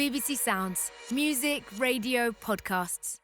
BBC Sounds. Music, radio, podcasts.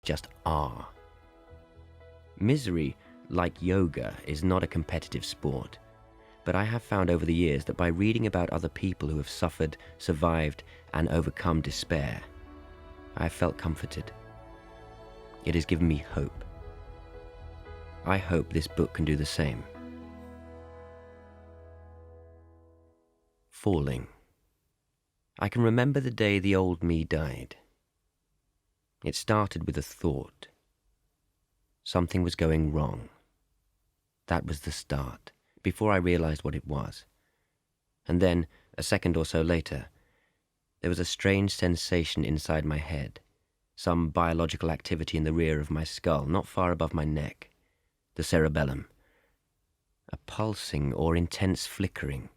Just are. Misery, like yoga, is not a competitive sport, but I have found over the years that by reading about other people who have suffered, survived, and overcome despair, I have felt comforted. It has given me hope. I hope this book can do the same. Falling. I can remember the day the old me died. It started with a thought. Something was going wrong. That was the start, before I realized what it was. And then, a second or so later, there was a strange sensation inside my head, some biological activity in the rear of my skull, not far above my neck, the cerebellum. A pulsing or intense flickering,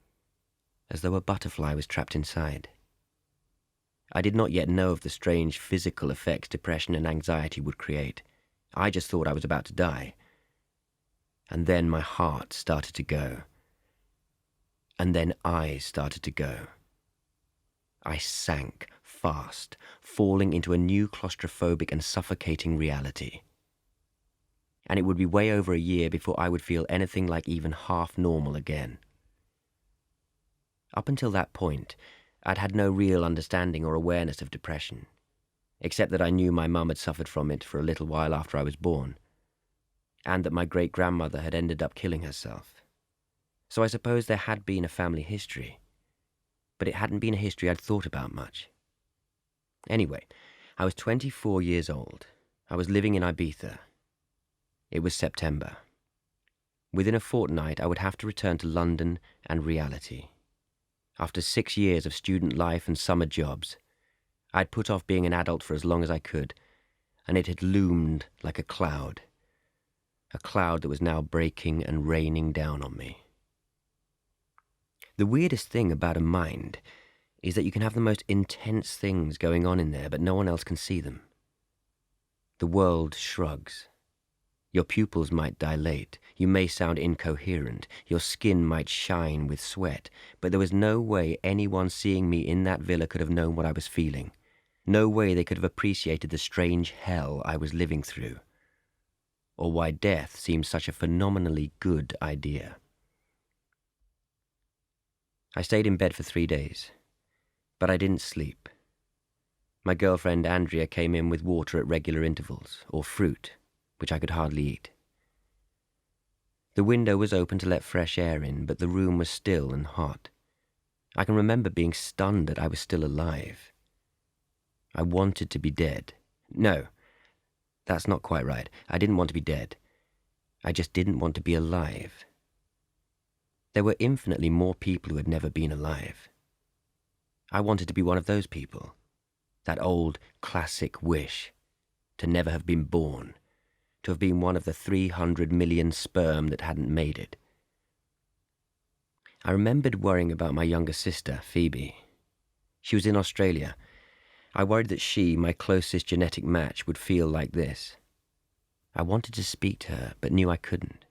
as though a butterfly was trapped inside. I did not yet know of the strange physical effects depression and anxiety would create. I just thought I was about to die. And then my heart started to go. And then I started to go. I sank fast, falling into a new claustrophobic and suffocating reality. And it would be way over a year before I would feel anything like even half normal again. Up until that point, I'd had no real understanding or awareness of depression, except that I knew my mum had suffered from it for a little while after I was born, and that my great-grandmother had ended up killing herself. So I suppose there had been a family history, but it hadn't been a history I'd thought about much. Anyway, I was 24 years old. I was living in Ibiza. It was September. Within a fortnight, I would have to return to London and reality. After 6 years of student life and summer jobs, I'd put off being an adult for as long as I could, and it had loomed like a cloud that was now breaking and raining down on me. The weirdest thing about a mind is that you can have the most intense things going on in there, but no one else can see them. The world shrugs. Your pupils might dilate, you may sound incoherent, your skin might shine with sweat, but there was no way anyone seeing me in that villa could have known what I was feeling. No way they could have appreciated the strange hell I was living through, or why death seemed such a phenomenally good idea. I stayed in bed for 3 days, but I didn't sleep. My girlfriend Andrea came in with water at regular intervals, or fruit, which I could hardly eat. The window was open to let fresh air in, but the room was still and hot. I can remember being stunned that I was still alive. I wanted to be dead. No, that's not quite right. I didn't want to be dead. I just didn't want to be alive. There were infinitely more people who had never been alive. I wanted to be one of those people. That old classic wish, to never have been born, to have been one of the 300 million sperm that hadn't made it. I remembered worrying about my younger sister, Phoebe. She was in Australia. I worried that she, my closest genetic match, would feel like this. I wanted to speak to her, but knew I couldn't.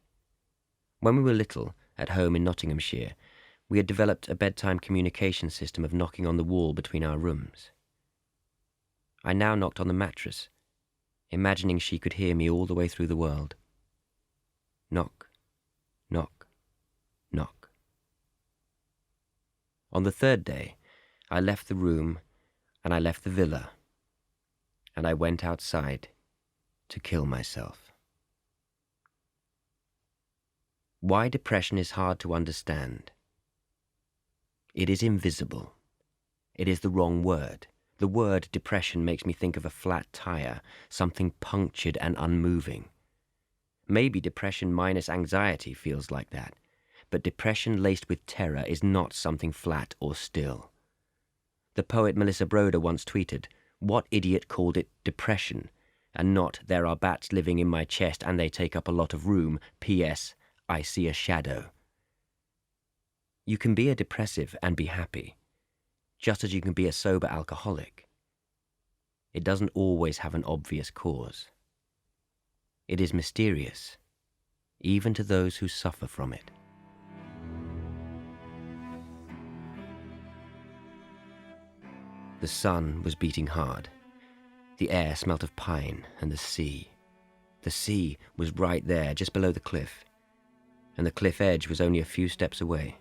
When we were little, at home in Nottinghamshire, we had developed a bedtime communication system of knocking on the wall between our rooms. I now knocked on the mattress, imagining she could hear me all the way through the world. Knock, knock, knock. On the third day, I left the room and I left the villa, and I went outside to kill myself. Why depression is hard to understand. It is invisible. It is the wrong word. The word depression makes me think of a flat tire, something punctured and unmoving. Maybe depression minus anxiety feels like that, but depression laced with terror is not something flat or still. The poet Melissa Broder once tweeted, "What idiot called it depression, and not there are bats living in my chest and they take up a lot of room, P.S. I see a shadow." You can be a depressive and be happy, just as you can be a sober alcoholic. It doesn't always have an obvious cause. It is mysterious, even to those who suffer from it. The sun was beating hard. The air smelt of pine and the sea. The sea was right there, just below the cliff, and the cliff edge was only a few steps away.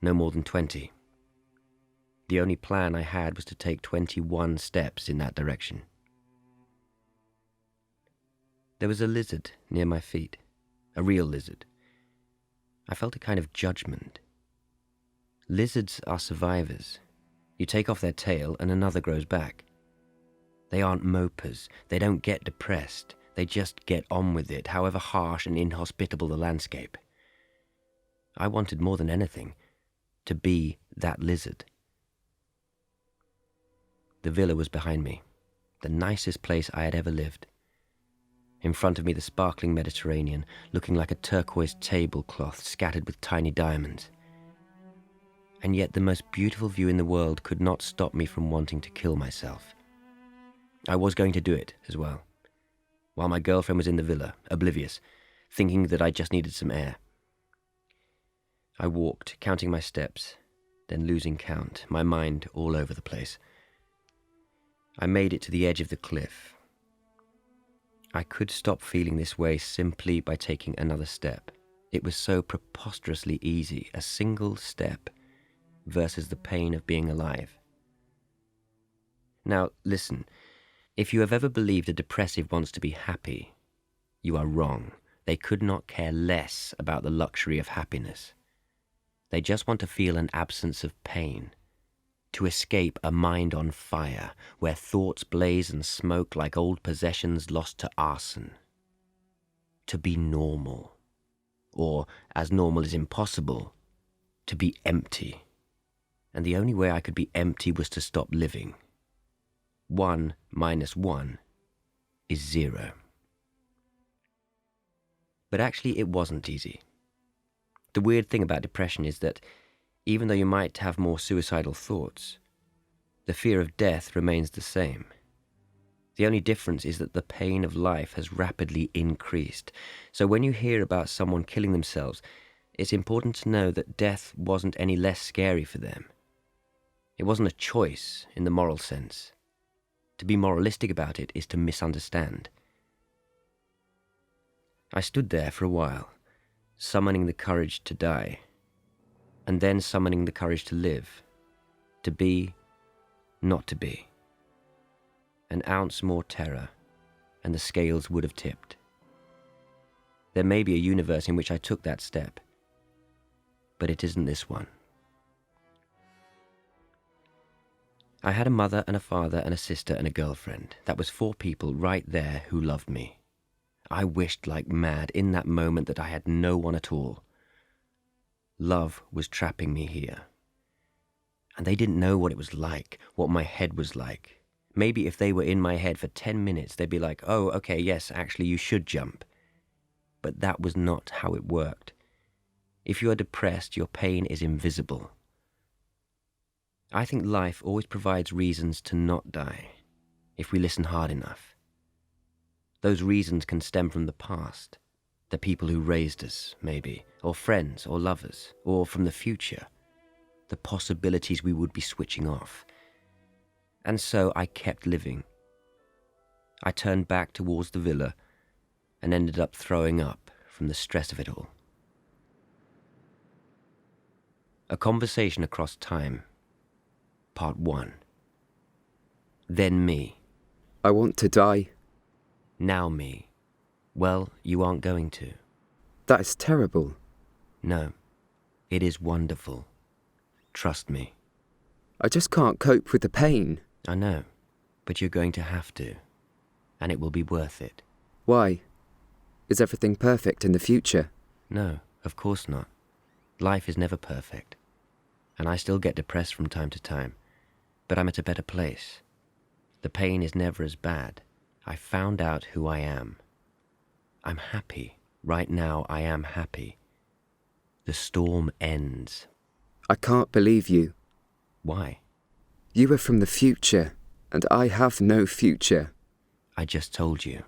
No more than 20. The only plan I had was to take 21 steps in that direction. There was a lizard near my feet, a real lizard. I felt a kind of judgment. Lizards are survivors. You take off their tail and another grows back. They aren't mopers. They don't get depressed. They just get on with it, however harsh and inhospitable the landscape. I wanted more than anything to be that lizard. The villa was behind me, the nicest place I had ever lived. In front of me, the sparkling Mediterranean, looking like a turquoise tablecloth scattered with tiny diamonds. And yet the most beautiful view in the world could not stop me from wanting to kill myself. I was going to do it as well, while my girlfriend was in the villa, oblivious, thinking that I just needed some air. I walked, counting my steps, then losing count, my mind all over the place. I made it to the edge of the cliff. I could stop feeling this way simply by taking another step. It was so preposterously easy, a single step versus the pain of being alive. Now, listen, if you have ever believed a depressive wants to be happy, you are wrong. They could not care less about the luxury of happiness. They just want to feel an absence of pain, to escape a mind on fire, where thoughts blaze and smoke like old possessions lost to arson. To be normal, or, as normal is impossible, to be empty. And the only way I could be empty was to stop living. 1 minus 1 is 0. But actually it wasn't easy. The weird thing about depression is that even though you might have more suicidal thoughts, the fear of death remains the same. The only difference is that the pain of life has rapidly increased. So when you hear about someone killing themselves, it's important to know that death wasn't any less scary for them. It wasn't a choice in the moral sense. To be moralistic about it is to misunderstand. I stood there for a while, summoning the courage to die, and then summoning the courage to live, to be, not to be. An ounce more terror, and the scales would have tipped. There may be a universe in which I took that step, but it isn't this one. I had a mother and a father and a sister and a girlfriend. That was 4 people right there who loved me. I wished like mad in that moment that I had no one at all. Love was trapping me here. And they didn't know what it was like, what my head was like. Maybe if they were in my head for 10 minutes, they'd be like, "Oh, okay, yes, actually you should jump." But that was not how it worked. If you are depressed, your pain is invisible. I think life always provides reasons to not die, if we listen hard enough. Those reasons can stem from the past, the people who raised us, maybe, or friends or lovers, or from the future, the possibilities we would be switching off. And so I kept living. I turned back towards the villa and ended up throwing up from the stress of it all. A Conversation Across Time, Part 1. Then me. I want to die. Now me. Well, you aren't going to. That is terrible. No, it is wonderful. Trust me. I just can't cope with the pain. I know, but you're going to have to, and it will be worth it. Why? Is everything perfect in the future? No, of course not. Life is never perfect, and I still get depressed from time to time, but I'm at a better place. The pain is never as bad. I found out who I am. I'm happy. Right now, I am happy. The storm ends. I can't believe you. Why? You are from the future, and I have no future. I just told you.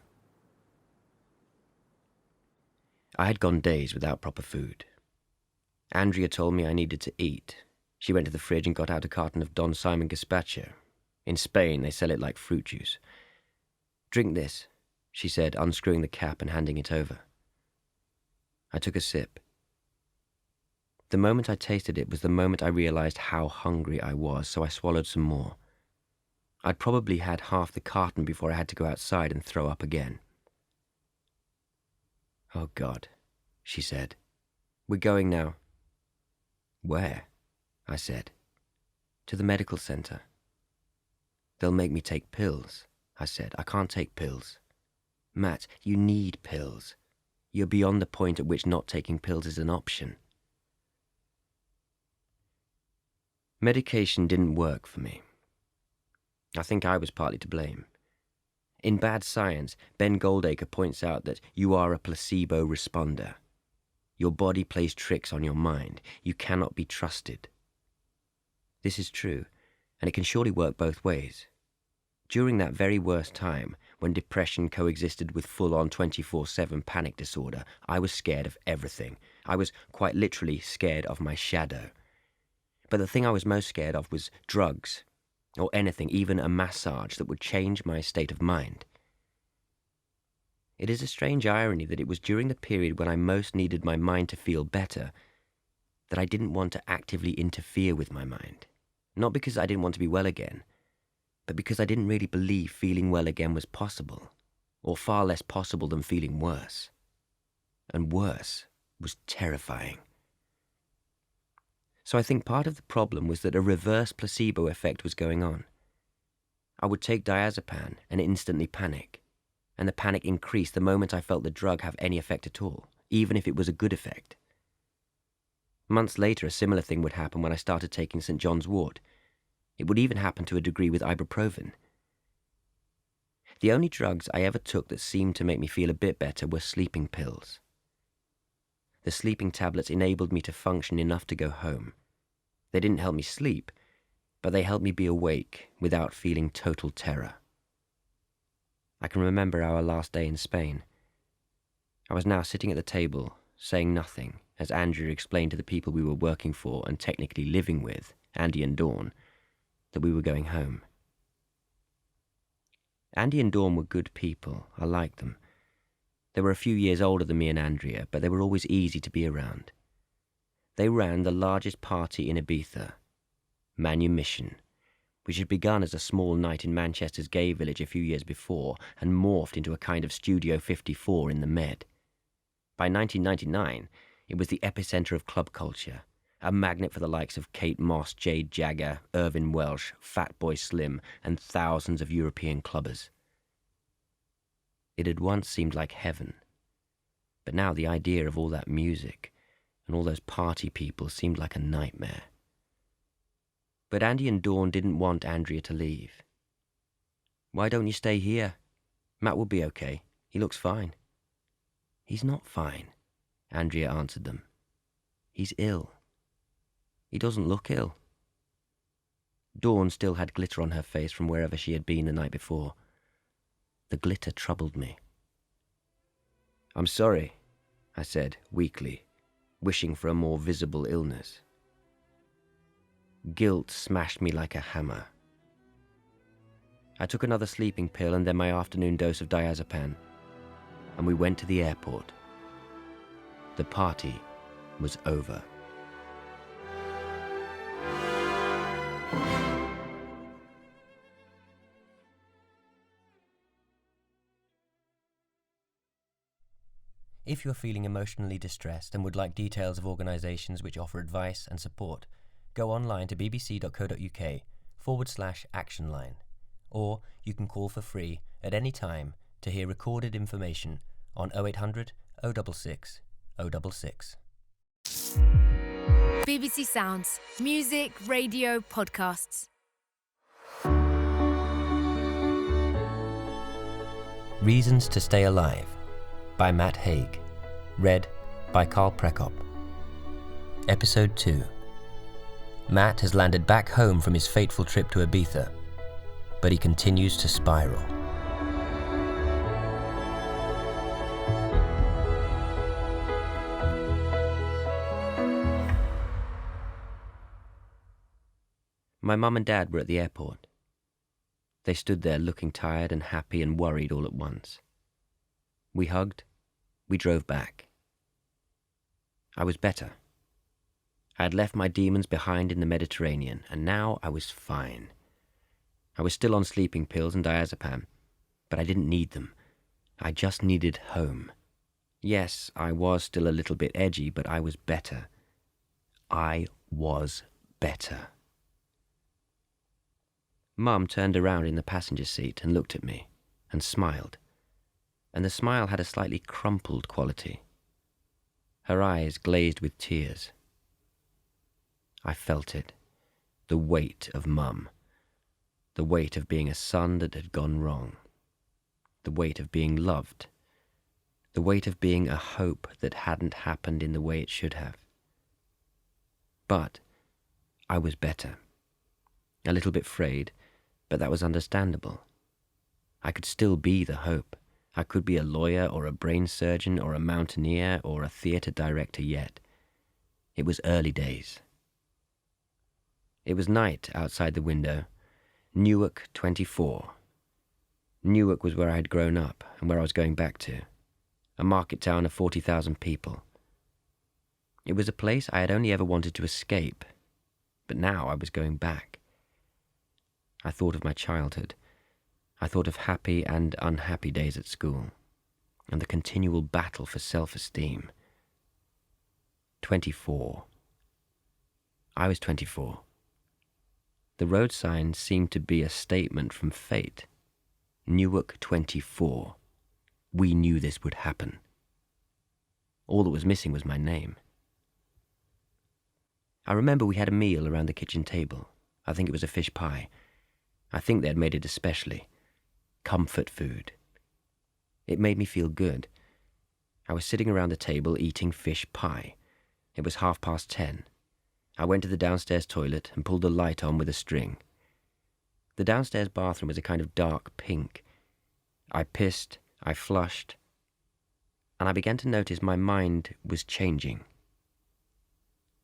I had gone days without proper food. Andrea told me I needed to eat. She went to the fridge and got out a carton of Don Simon gazpacho. In Spain, they sell it like fruit juice. "Drink this," she said, unscrewing the cap and handing it over. I took a sip. The moment I tasted it was the moment I realized how hungry I was, so I swallowed some more. I'd probably had half the carton before I had to go outside and throw up again. "Oh, God," she said. "We're going now." "Where?" I said. "To the medical center." "They'll make me take pills," I said. "I can't take pills." "Matt, you need pills. You're beyond the point at which not taking pills is an option." Medication didn't work for me. I think I was partly to blame. In Bad Science, Ben Goldacre points out that you are a placebo responder. Your body plays tricks on your mind. You cannot be trusted. This is true, and it can surely work both ways. During that very worst time, when depression coexisted with full-on 24/7 panic disorder, I was scared of everything. I was quite literally scared of my shadow. But the thing I was most scared of was drugs, or anything, even a massage that would change my state of mind. It is a strange irony that it was during the period when I most needed my mind to feel better that I didn't want to actively interfere with my mind. Not because I didn't want to be well again, but because I didn't really believe feeling well again was possible, or far less possible than feeling worse. And worse was terrifying. So I think part of the problem was that a reverse placebo effect was going on. I would take diazepam and instantly panic, and the panic increased the moment I felt the drug have any effect at all, even if it was a good effect. Months later, a similar thing would happen when I started taking St. John's wort. It would even happen to a degree with ibuprofen. The only drugs I ever took that seemed to make me feel a bit better were sleeping pills. The sleeping tablets enabled me to function enough to go home. They didn't help me sleep, but they helped me be awake without feeling total terror. I can remember our last day in Spain. I was now sitting at the table, saying nothing, as Andrea explained to the people we were working for and technically living with, Andy and Dawn, that we were going home. Andy and Dawn were good people. I liked them. They were a few years older than me and Andrea, but they were always easy to be around. They ran the largest party in Ibiza, Manumission, which had begun as a small night in Manchester's gay village a few years before and morphed into a kind of Studio 54 in the Med. By 1999, it was the epicenter of club culture, a magnet for the likes of Kate Moss, Jade Jagger, Irvin Welsh, Fatboy Slim, and thousands of European clubbers. It had once seemed like heaven, but now the idea of all that music and all those party people seemed like a nightmare. But Andy and Dawn didn't want Andrea to leave. "Why don't you stay here? Matt will be okay. He looks fine." "He's not fine," Andrea answered them. "He's ill. He doesn't look ill." Dawn still had glitter on her face from wherever she had been the night before. The glitter troubled me. "I'm sorry," I said weakly, wishing for a more visible illness. Guilt smashed me like a hammer. I took another sleeping pill and then my afternoon dose of diazepam, and we went to the airport. The party was over. If you're feeling emotionally distressed and would like details of organisations which offer advice and support, go online to bbc.co.uk/action line, or you can call for free at any time to hear recorded information on 0800 066 066. BBC Sounds, music, radio, podcasts. Reasons to Stay Alive by Matt Haig. Read by Carl Prekop. Episode 2. Matt has landed back home from his fateful trip to Ibiza, but he continues to spiral. My mum and dad were at the airport. They stood there looking tired and happy and worried all at once. We hugged. We drove back. I was better. I had left my demons behind in the Mediterranean, and now I was fine. I was still on sleeping pills and diazepam, but I didn't need them. I just needed home. Yes, I was still a little bit edgy, but I was better. I was better. Mum turned around in the passenger seat and looked at me, and smiled. And the smile had a slightly crumpled quality. Her eyes glazed with tears. I felt it, the weight of Mum, the weight of being a son that had gone wrong, the weight of being loved, the weight of being a hope that hadn't happened in the way it should have. But I was better, a little bit frayed, but that was understandable. I could still be the hope. I could be a lawyer or a brain surgeon or a mountaineer or a theatre director yet. It was early days. It was night outside the window. Newark 24. Newark was where I had grown up and where I was going back to. A market town of 40,000 people. It was a place I had only ever wanted to escape, but now I was going back. I thought of my childhood. I thought of happy and unhappy days at school, and the continual battle for self-esteem. 24. I was 24. The road sign seemed to be a statement from fate. Newark 24. We knew this would happen. All that was missing was my name. I remember we had a meal around the kitchen table. I think it was a fish pie. I think they had made it especially. Comfort food. It made me feel good. I was sitting around the table eating fish pie. It was 10:30. I went to the downstairs toilet and pulled the light on with a string. The downstairs bathroom was a kind of dark pink. I pissed, I flushed, and I began to notice my mind was changing.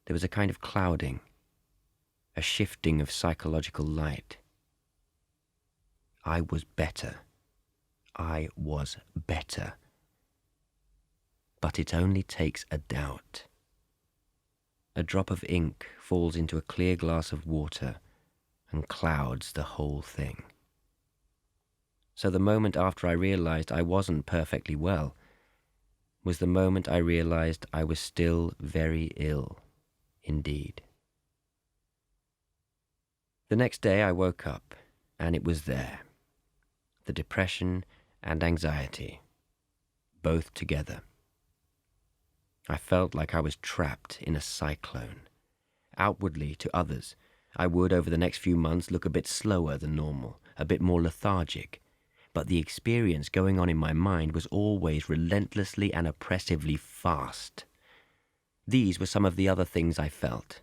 There was a kind of clouding, a shifting of psychological light. I was better. I was better. But it only takes a doubt. A drop of ink falls into a clear glass of water and clouds the whole thing. So the moment after I realized I wasn't perfectly well was the moment I realized I was still very ill, indeed. The next day I woke up, and it was there. The depression and anxiety, both together. I felt like I was trapped in a cyclone. Outwardly, to others, I would, over the next few months, look a bit slower than normal, a bit more lethargic. But the experience going on in my mind was always relentlessly and oppressively fast. These were some of the other things I felt.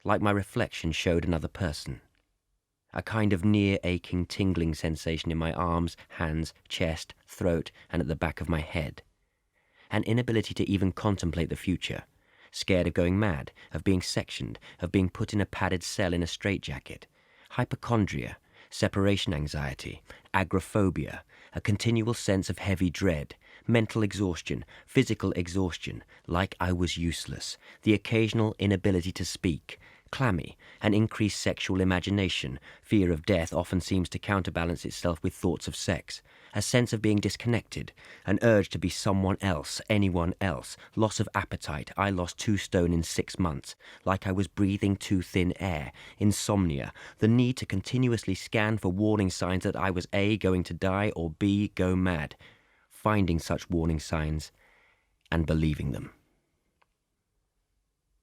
Like my reflection showed another person. A kind of near aching, tingling sensation in my arms, hands, chest, throat, and at the back of my head. An inability to even contemplate the future. Scared of going mad, of being sectioned, of being put in a padded cell in a straitjacket. Hypochondria. separation anxiety, agoraphobia, a continual sense of heavy dread, mental exhaustion, physical exhaustion, like I was useless, the occasional inability to speak, clammy, an increased sexual imagination, fear of death often seems to counterbalance itself with thoughts of sex, a sense of being disconnected, an urge to be someone else, anyone else, loss of appetite, I lost 2 stone in 6 months, like I was breathing too thin air, insomnia, the need to continuously scan for warning signs that I was A, going to die, or B, go mad, finding such warning signs and believing them.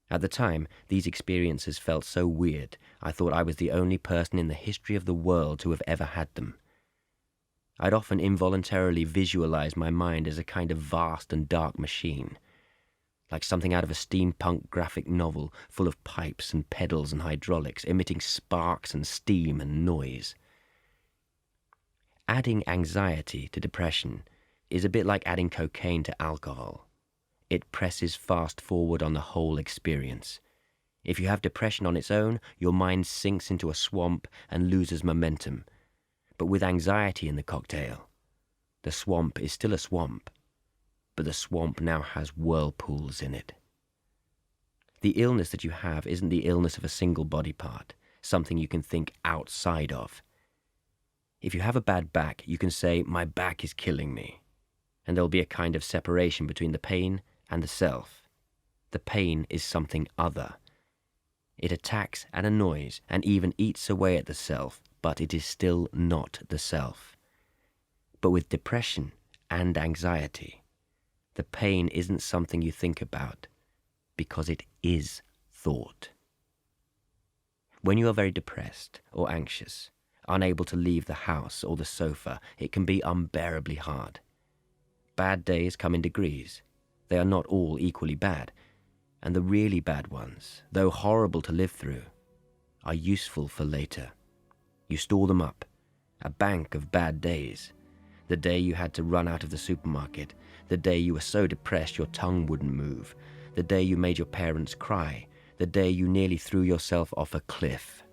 At the time, these experiences felt so weird, I thought I was the only person in the history of the world to have ever had them. I'd often involuntarily visualized my mind as a kind of vast and dark machine, like something out of a steampunk graphic novel full of pipes and pedals and hydraulics, emitting sparks and steam and noise. Adding anxiety to depression is a bit like adding cocaine to alcohol. It presses fast forward on the whole experience. If you have depression on its own, your mind sinks into a swamp and loses momentum. But with anxiety in the cocktail, the swamp is still a swamp, but the swamp now has whirlpools in it. The illness that you have isn't the illness of a single body part, something you can think outside of. If you have a bad back, you can say, "My back is killing me," and there'll be a kind of separation between the pain and the self. The pain is something other. It attacks and annoys and even eats away at the self, but it is still not the self. But with depression and anxiety, the pain isn't something you think about, because it is thought. When you are very depressed or anxious, unable to leave the house or the sofa, it can be unbearably hard. Bad days come in degrees. They are not all equally bad, and the really bad ones, though horrible to live through, are useful for later. You store them up, a bank of bad days. The day you had to run out of the supermarket, the day you were so depressed your tongue wouldn't move, the day you made your parents cry, the day you nearly threw yourself off a cliff.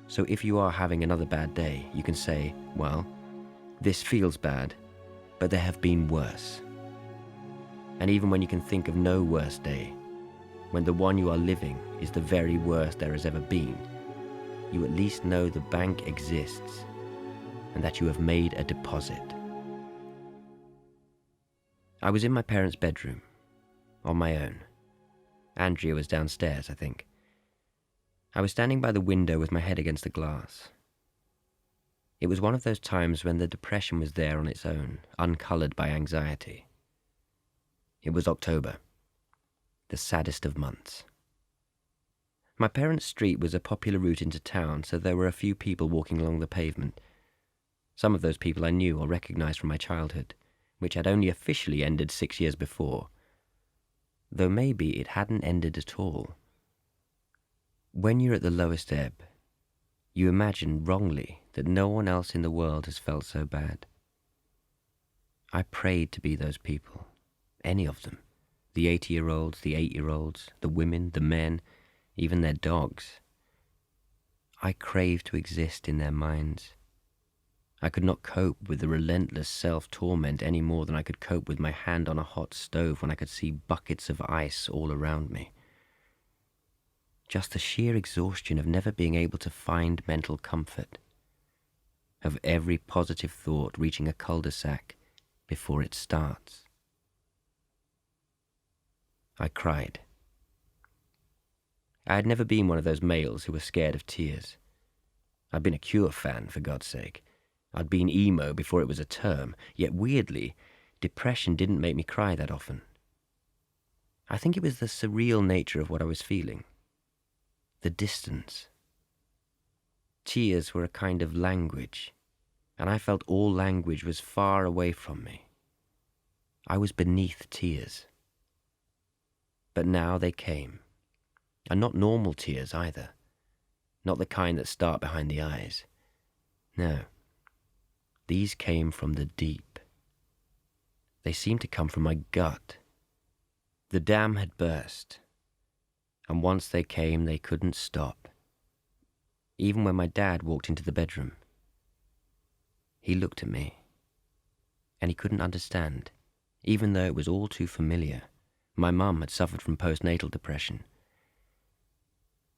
So if you are having another bad day, you can say, well, this feels bad, but there have been worse. And even when you can think of no worse day, when the one you are living is the very worst there has ever been, you at least know the bank exists and that you have made a deposit. I was in my parents' bedroom, on my own. Andrea was downstairs, I think. I was standing by the window with my head against the glass. It was one of those times when the depression was there on its own, uncoloured by anxiety. It was October, the saddest of months. My parents' street was a popular route into town, so there were a few people walking along the pavement. Some of those people I knew or recognised from my childhood, which had only officially ended 6 years before, though maybe it hadn't ended at all. When you're at the lowest ebb, you imagine wrongly that no one else in the world has felt so bad. I prayed to be those people, any of them, the 80-year-olds, the 8-year-olds, the women, the men, even their dogs. I craved to exist in their minds. I could not cope with the relentless self-torment any more than I could cope with my hand on a hot stove when I could see buckets of ice all around me. Just the sheer exhaustion of never being able to find mental comfort, of every positive thought reaching a cul-de-sac before it starts. I cried. I had never been one of those males who were scared of tears. I'd been a Cure fan, for God's sake. I'd been emo before it was a term, yet weirdly, depression didn't make me cry that often. I think it was the surreal nature of what I was feeling. The distance. Tears were a kind of language, and I felt all language was far away from me. I was beneath tears. But now they came, and not normal tears either, not the kind that start behind the eyes. No, these came from the deep. They seemed to come from my gut. The dam had burst, and once they came, they couldn't stop. even when my dad walked into the bedroom. He looked at me, and he couldn't understand, even though it was all too familiar. My mum had suffered from postnatal depression.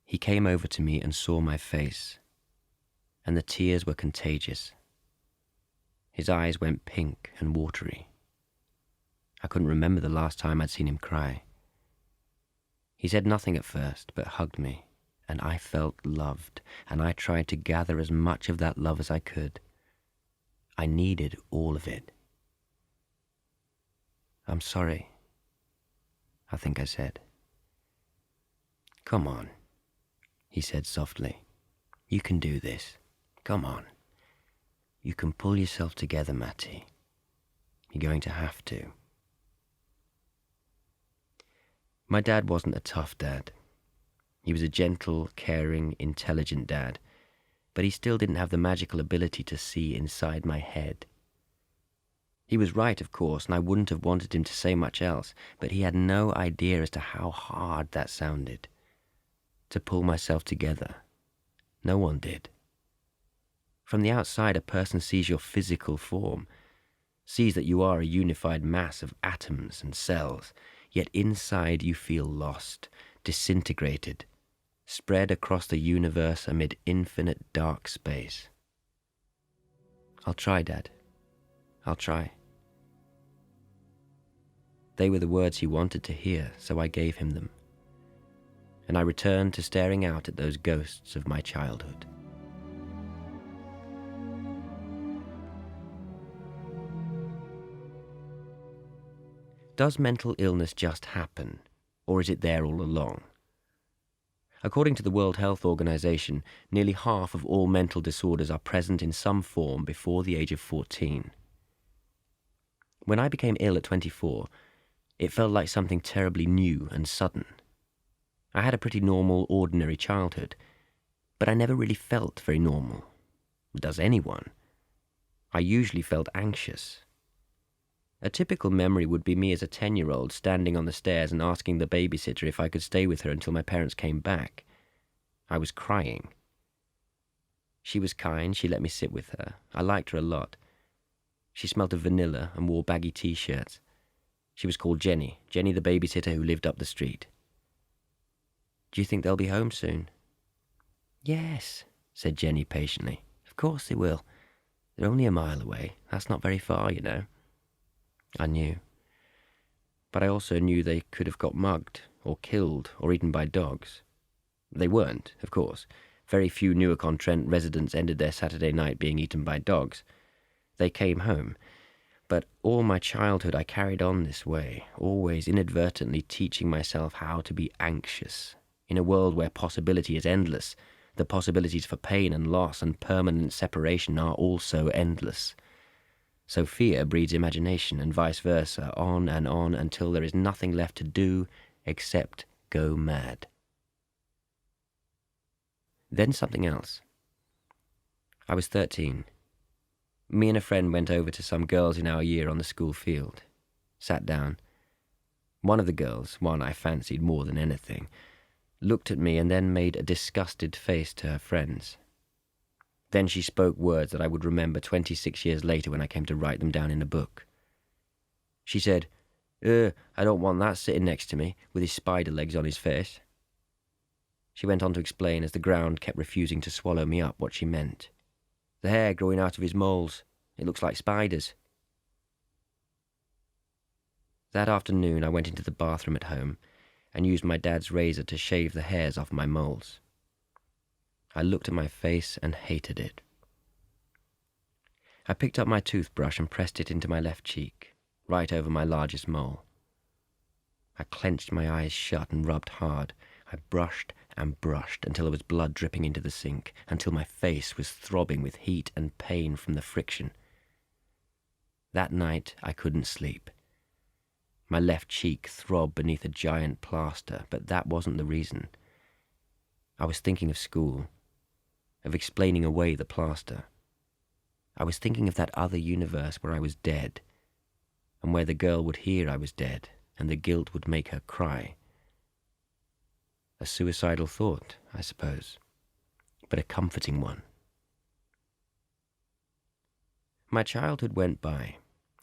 He came over to me and saw my face, and the tears were contagious. His eyes went pink and watery. I couldn't remember the last time I'd seen him cry. He said nothing at first, but hugged me, and I felt loved, and I tried to gather as much of that love as I could. I needed all of it. "I'm sorry," I think I said. "Come on," he said softly. "You can do this. Come on. You can pull yourself together, Matty. You're going to have to." My dad wasn't a tough dad. He was a gentle, caring, intelligent dad, but he still didn't have the magical ability to see inside my head. He was right, of course, and I wouldn't have wanted him to say much else, but he had no idea as to how hard that sounded. To pull myself together. No one did. From the outside, a person sees your physical form, sees that you are a unified mass of atoms and cells, yet inside you feel lost, disintegrated, spread across the universe amid infinite dark space. "I'll try, Dad. I'll try." They were the words he wanted to hear, so I gave him them. And I returned to staring out at those ghosts of my childhood. Does mental illness just happen, or is it there all along? According to the World Health Organization, nearly half of all mental disorders are present in some form before the age of 14. When I became ill at 24, it felt like something terribly new and sudden. I had a pretty normal, ordinary childhood, but I never really felt very normal. Does anyone? I usually felt anxious. A typical memory would be me as a 10-year-old standing on the stairs and asking the babysitter if I could stay with her until my parents came back. I was crying. She was kind, she let me sit with her. I liked her a lot. She smelled of vanilla and wore baggy t-shirts. She was called Jenny the babysitter who lived up the street. "Do you think they'll be home soon?" "Yes," said Jenny patiently. "Of course they will. They're only a mile away. That's not very far, you know." I knew. But I also knew they could have got mugged, or killed, or eaten by dogs. They weren't, of course. Very few Newark-on-Trent residents ended their Saturday night being eaten by dogs. They came home. But all my childhood I carried on this way, always inadvertently teaching myself how to be anxious. In a world where possibility is endless, the possibilities for pain and loss and permanent separation are also endless. So fear breeds imagination, and vice versa, on until there is nothing left to do except go mad. Then something else. I was 13. Me and a friend went over to some girls in our year on the school field. Sat down. One of the girls, one I fancied more than anything, looked at me and then made a disgusted face to her friends. Then she spoke words that I would remember 26 years later when I came to write them down in a book. She said, I don't want that sitting next to me, with his spider legs on his face." She went on to explain as the ground kept refusing to swallow me up what she meant. "The hair growing out of his moles. It looks like spiders." That afternoon I went into the bathroom at home and used my dad's razor to shave the hairs off my moles. I looked at my face and hated it. I picked up my toothbrush and pressed it into my left cheek, right over my largest mole. I clenched my eyes shut and rubbed hard. I brushed and brushed until there was blood dripping into the sink, until my face was throbbing with heat and pain from the friction. That night I couldn't sleep. My left cheek throbbed beneath a giant plaster, but that wasn't the reason. I was thinking of school, of explaining away the plaster. I was thinking of that other universe where I was dead, and where the girl would hear I was dead, and the guilt would make her cry. A suicidal thought, I suppose. but a comforting one. My childhood went by.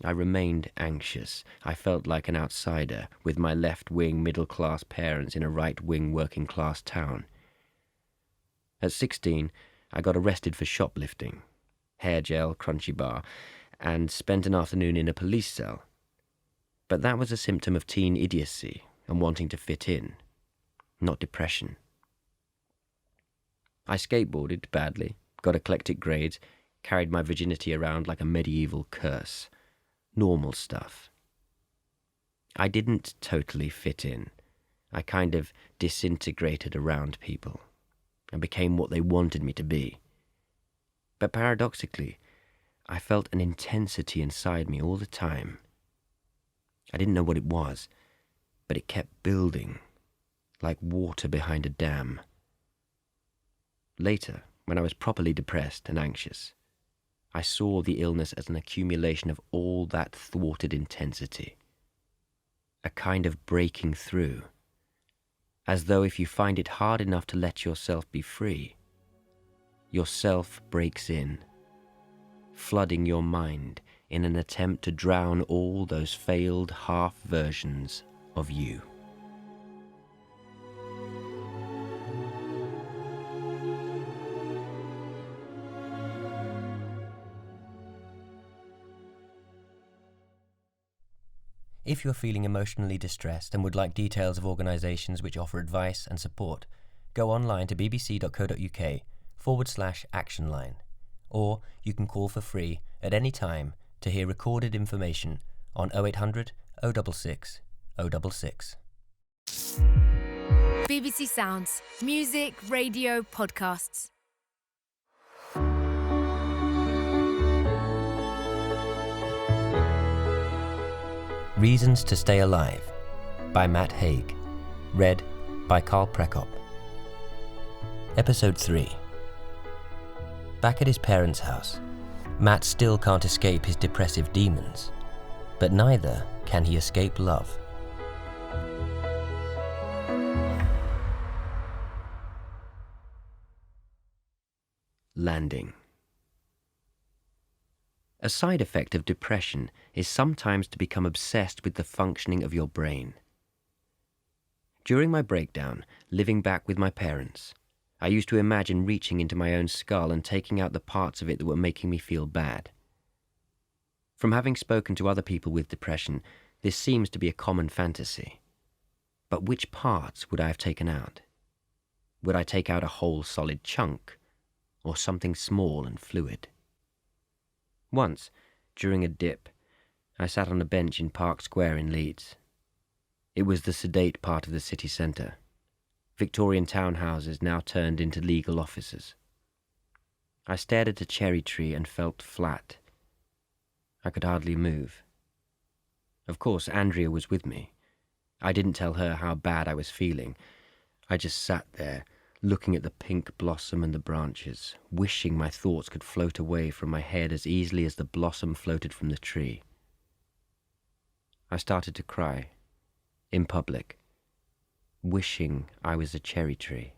I remained anxious. I felt like an outsider, with my left-wing middle-class parents in a right-wing working-class town. At 16, I got arrested for shoplifting, hair gel, crunchy bar, and spent an afternoon in a police cell. But that was a symptom of teen idiocy and wanting to fit in, not depression. I skateboarded badly, got eclectic grades, carried my virginity around like a medieval curse. Normal stuff. I didn't totally fit in. I kind of disintegrated around people and became what they wanted me to be. But paradoxically, I felt an intensity inside me all the time. I didn't know what it was, but it kept building, like water behind a dam. Later, when I was properly depressed and anxious, I saw the illness as an accumulation of all that thwarted intensity. A kind of breaking through. As though if you find it hard enough to let yourself be free, yourself breaks in, flooding your mind in an attempt to drown all those failed half versions of you. If you're feeling emotionally distressed and would like details of organisations which offer advice and support, go online to bbc.co.uk/action line, or you can call for free at any time to hear recorded information on 0800 066 066. BBC Sounds. Music, radio, podcasts. Reasons to Stay Alive by Matt Haig. Read by Carl Prekop. Episode 3. Back at his parents' house, Matt still can't escape his depressive demons, but neither can he escape love. Landing. A side effect of depression is sometimes to become obsessed with the functioning of your brain. During my breakdown, living back with my parents, I used to imagine reaching into my own skull and taking out the parts of it that were making me feel bad. From having spoken to other people with depression, this seems to be a common fantasy. But which parts would I have taken out? Would I take out a whole solid chunk, or something small and fluid? Once, during a dip, I sat on a bench in Park Square in Leeds. It was the sedate part of the city centre. Victorian townhouses now turned into legal offices. I stared at a cherry tree and felt flat. I could hardly move. Of course, Andrea was with me. I didn't tell her how bad I was feeling. I just sat there, looking at the pink blossom and the branches, wishing my thoughts could float away from my head as easily as the blossom floated from the tree. I started to cry, in public, wishing I was a cherry tree.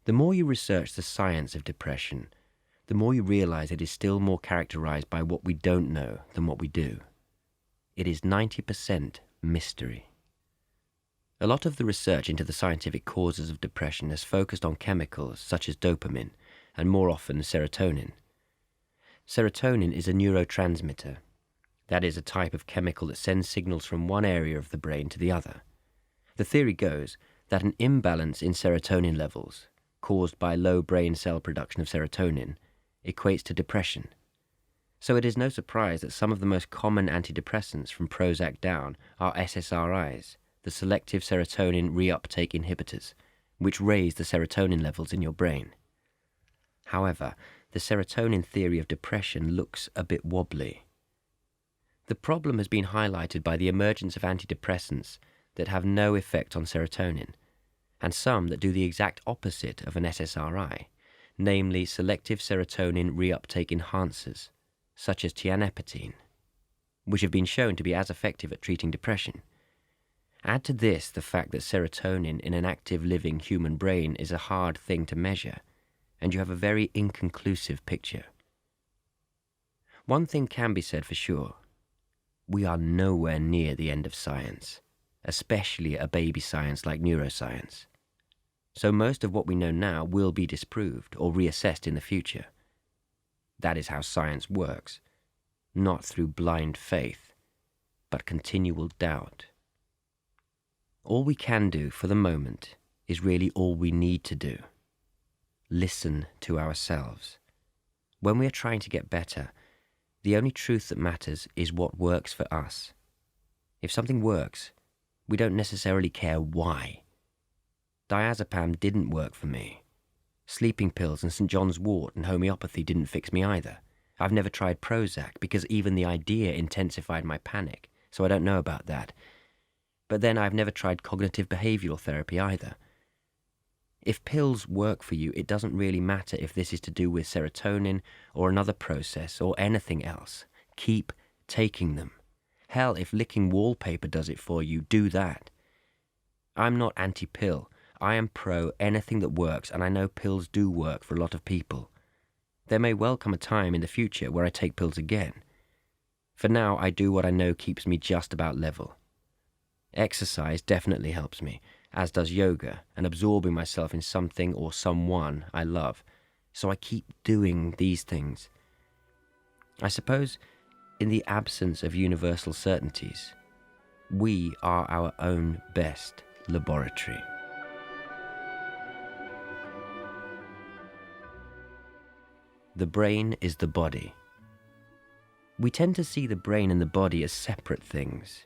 The more you research the science of depression, the more you realize it is still more characterized by what we don't know than what we do. It is 90% mystery. A lot of the research into the scientific causes of depression has focused on chemicals such as dopamine, and more often serotonin. Serotonin is a neurotransmitter. That is a type of chemical that sends signals from one area of the brain to the other. The theory goes that an imbalance in serotonin levels, caused by low brain cell production of serotonin, equates to depression. So it is no surprise that some of the most common antidepressants from Prozac down are SSRIs, the selective serotonin reuptake inhibitors, which raise the serotonin levels in your brain. However, the serotonin theory of depression looks a bit wobbly. The problem has been highlighted by the emergence of antidepressants that have no effect on serotonin, and some that do the exact opposite of an SSRI, namely selective serotonin reuptake enhancers, such as tianepatine, which have been shown to be as effective at treating depression. Add to this the fact that serotonin in an active living human brain is a hard thing to measure, and you have a very inconclusive picture. One thing can be said for sure. We are nowhere near the end of science, especially a baby science like neuroscience. So most of what we know now will be disproved or reassessed in the future. That is how science works, not through blind faith, but continual doubt. All we can do for the moment is really all we need to do. Listen to ourselves. When we are trying to get better, the only truth that matters is what works for us. If something works, we don't necessarily care why. Diazepam didn't work for me. Sleeping pills and St. John's wort and homeopathy didn't fix me either. I've never tried Prozac because even the idea intensified my panic, so I don't know about that. But then I've never tried cognitive behavioral therapy either. If pills work for you, it doesn't really matter if this is to do with serotonin or another process or anything else. Keep taking them. Hell, if licking wallpaper does it for you, do that. I'm not anti-pill. I am pro anything that works, and I know pills do work for a lot of people. There may well come a time in the future where I take pills again. For now, I do what I know keeps me just about level. Exercise definitely helps me, as does yoga and absorbing myself in something or someone I love. So I keep doing these things. I suppose, in the absence of universal certainties, we are our own best laboratory. The brain is the body. We tend to see the brain and the body as separate things.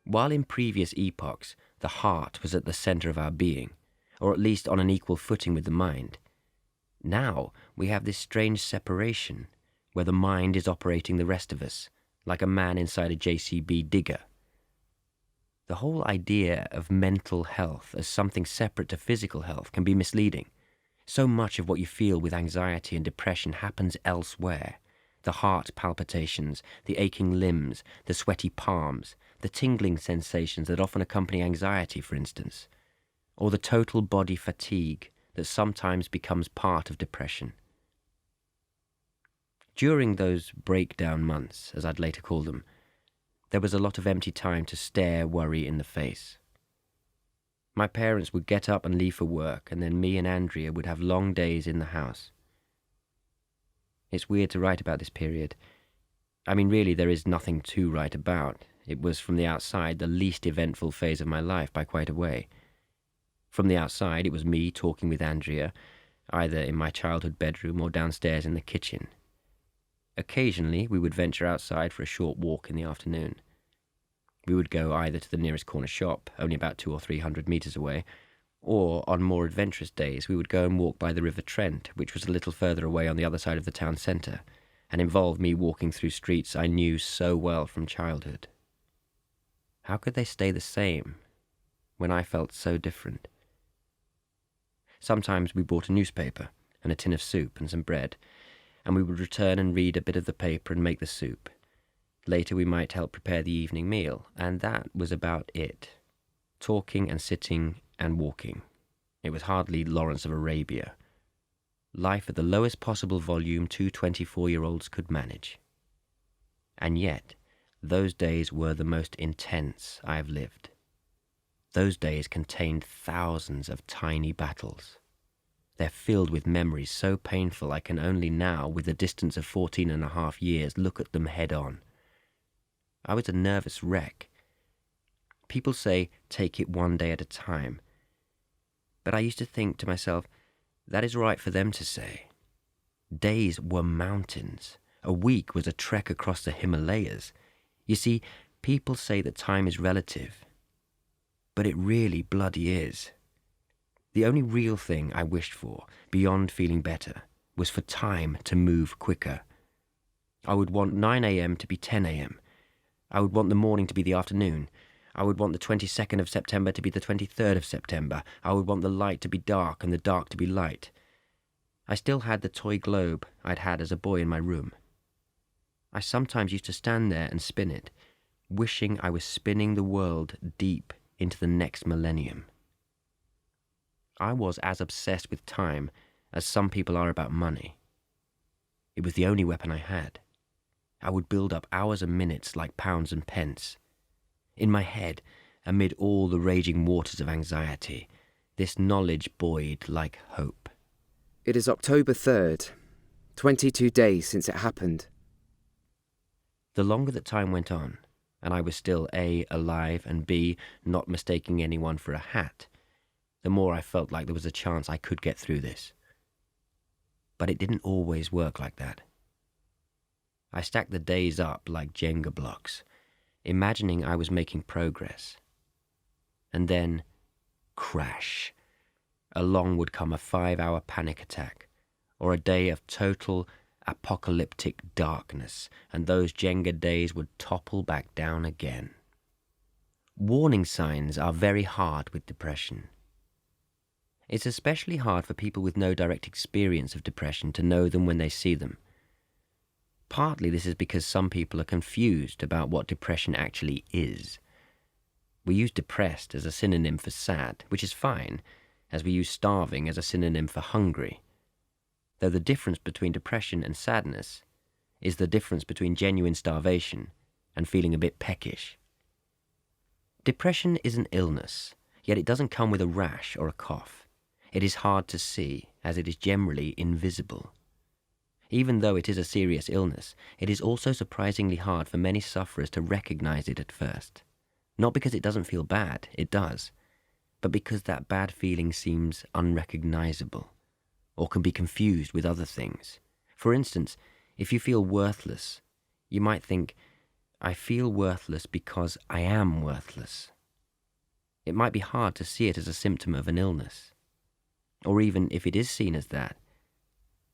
While in previous epochs, the heart was at the center of our being, or at least on an equal footing with the mind, now we have this strange separation where the mind is operating the rest of us, like a man inside a JCB digger. The whole idea of mental health as something separate to physical health can be misleading. So much of what you feel with anxiety and depression happens elsewhere. The heart palpitations, the aching limbs, the sweaty palms, the tingling sensations that often accompany anxiety, for instance, or the total body fatigue that sometimes becomes part of depression. During those breakdown months, as I'd later call them, there was a lot of empty time to stare worry in the face. My parents would get up and leave for work, and then me and Andrea would have long days in the house. It's weird to write about this period. I mean, really, there is nothing to write about. It was, from the outside, the least eventful phase of my life by quite a way. From the outside, it was me talking with Andrea, either in my childhood bedroom or downstairs in the kitchen. Occasionally, we would venture outside for a short walk in the afternoon. We would go either to the nearest corner shop, only about 200 or 300 meters away, or on more adventurous days we would go and walk by the River Trent, which was a little further away on the other side of the town centre, and involved me walking through streets I knew so well from childhood. How could they stay the same when I felt so different? Sometimes we bought a newspaper and a tin of soup and some bread, and we would return and read a bit of the paper and make the soup. Later we might help prepare the evening meal, and that was about it. Talking and sitting and walking. It was hardly Lawrence of Arabia. Life at the lowest possible volume 2 24-year-olds could manage. And yet, those days were the most intense I have lived. Those days contained thousands of tiny battles. They're filled with memories so painful I can only now, with the distance of 14.5 years, look at them head on. I was a nervous wreck. People say, take it one day at a time. But I used to think to myself, that is right for them to say. Days were mountains. A week was a trek across the Himalayas. You see, people say that time is relative. But it really bloody is. The only real thing I wished for, beyond feeling better, was for time to move quicker. I would want 9 a.m. to be 10 a.m. I would want the morning to be the afternoon. I would want the 22nd of September to be the 23rd of September. I would want the light to be dark and the dark to be light. I still had the toy globe I'd had as a boy in my room. I sometimes used to stand there and spin it, wishing I was spinning the world deep into the next millennium. I was as obsessed with time as some people are about money. It was the only weapon I had. I would build up hours and minutes like pounds and pence. In my head, amid all the raging waters of anxiety, this knowledge buoyed like hope. It is October 3rd, 22 days since it happened. The longer that time went on, and I was still A, alive, and B, not mistaking anyone for a hat, the more I felt like there was a chance I could get through this. But it didn't always work like that. I stacked the days up like Jenga blocks, imagining I was making progress. And then, crash. Along would come a 5-hour panic attack, or a day of total apocalyptic darkness, and those Jenga days would topple back down again. Warning signs are very hard with depression. It's especially hard for people with no direct experience of depression to know them when they see them. Partly this is because some people are confused about what depression actually is. We use depressed as a synonym for sad, which is fine, as we use starving as a synonym for hungry. Though the difference between depression and sadness is the difference between genuine starvation and feeling a bit peckish. Depression is an illness, yet it doesn't come with a rash or a cough. It is hard to see, as it is generally invisible. Even though it is a serious illness, it is also surprisingly hard for many sufferers to recognize it at first. Not because it doesn't feel bad, it does, but because that bad feeling seems unrecognizable, or can be confused with other things. For instance, if you feel worthless, you might think, I feel worthless because I am worthless. It might be hard to see it as a symptom of an illness. Or even if it is seen as that,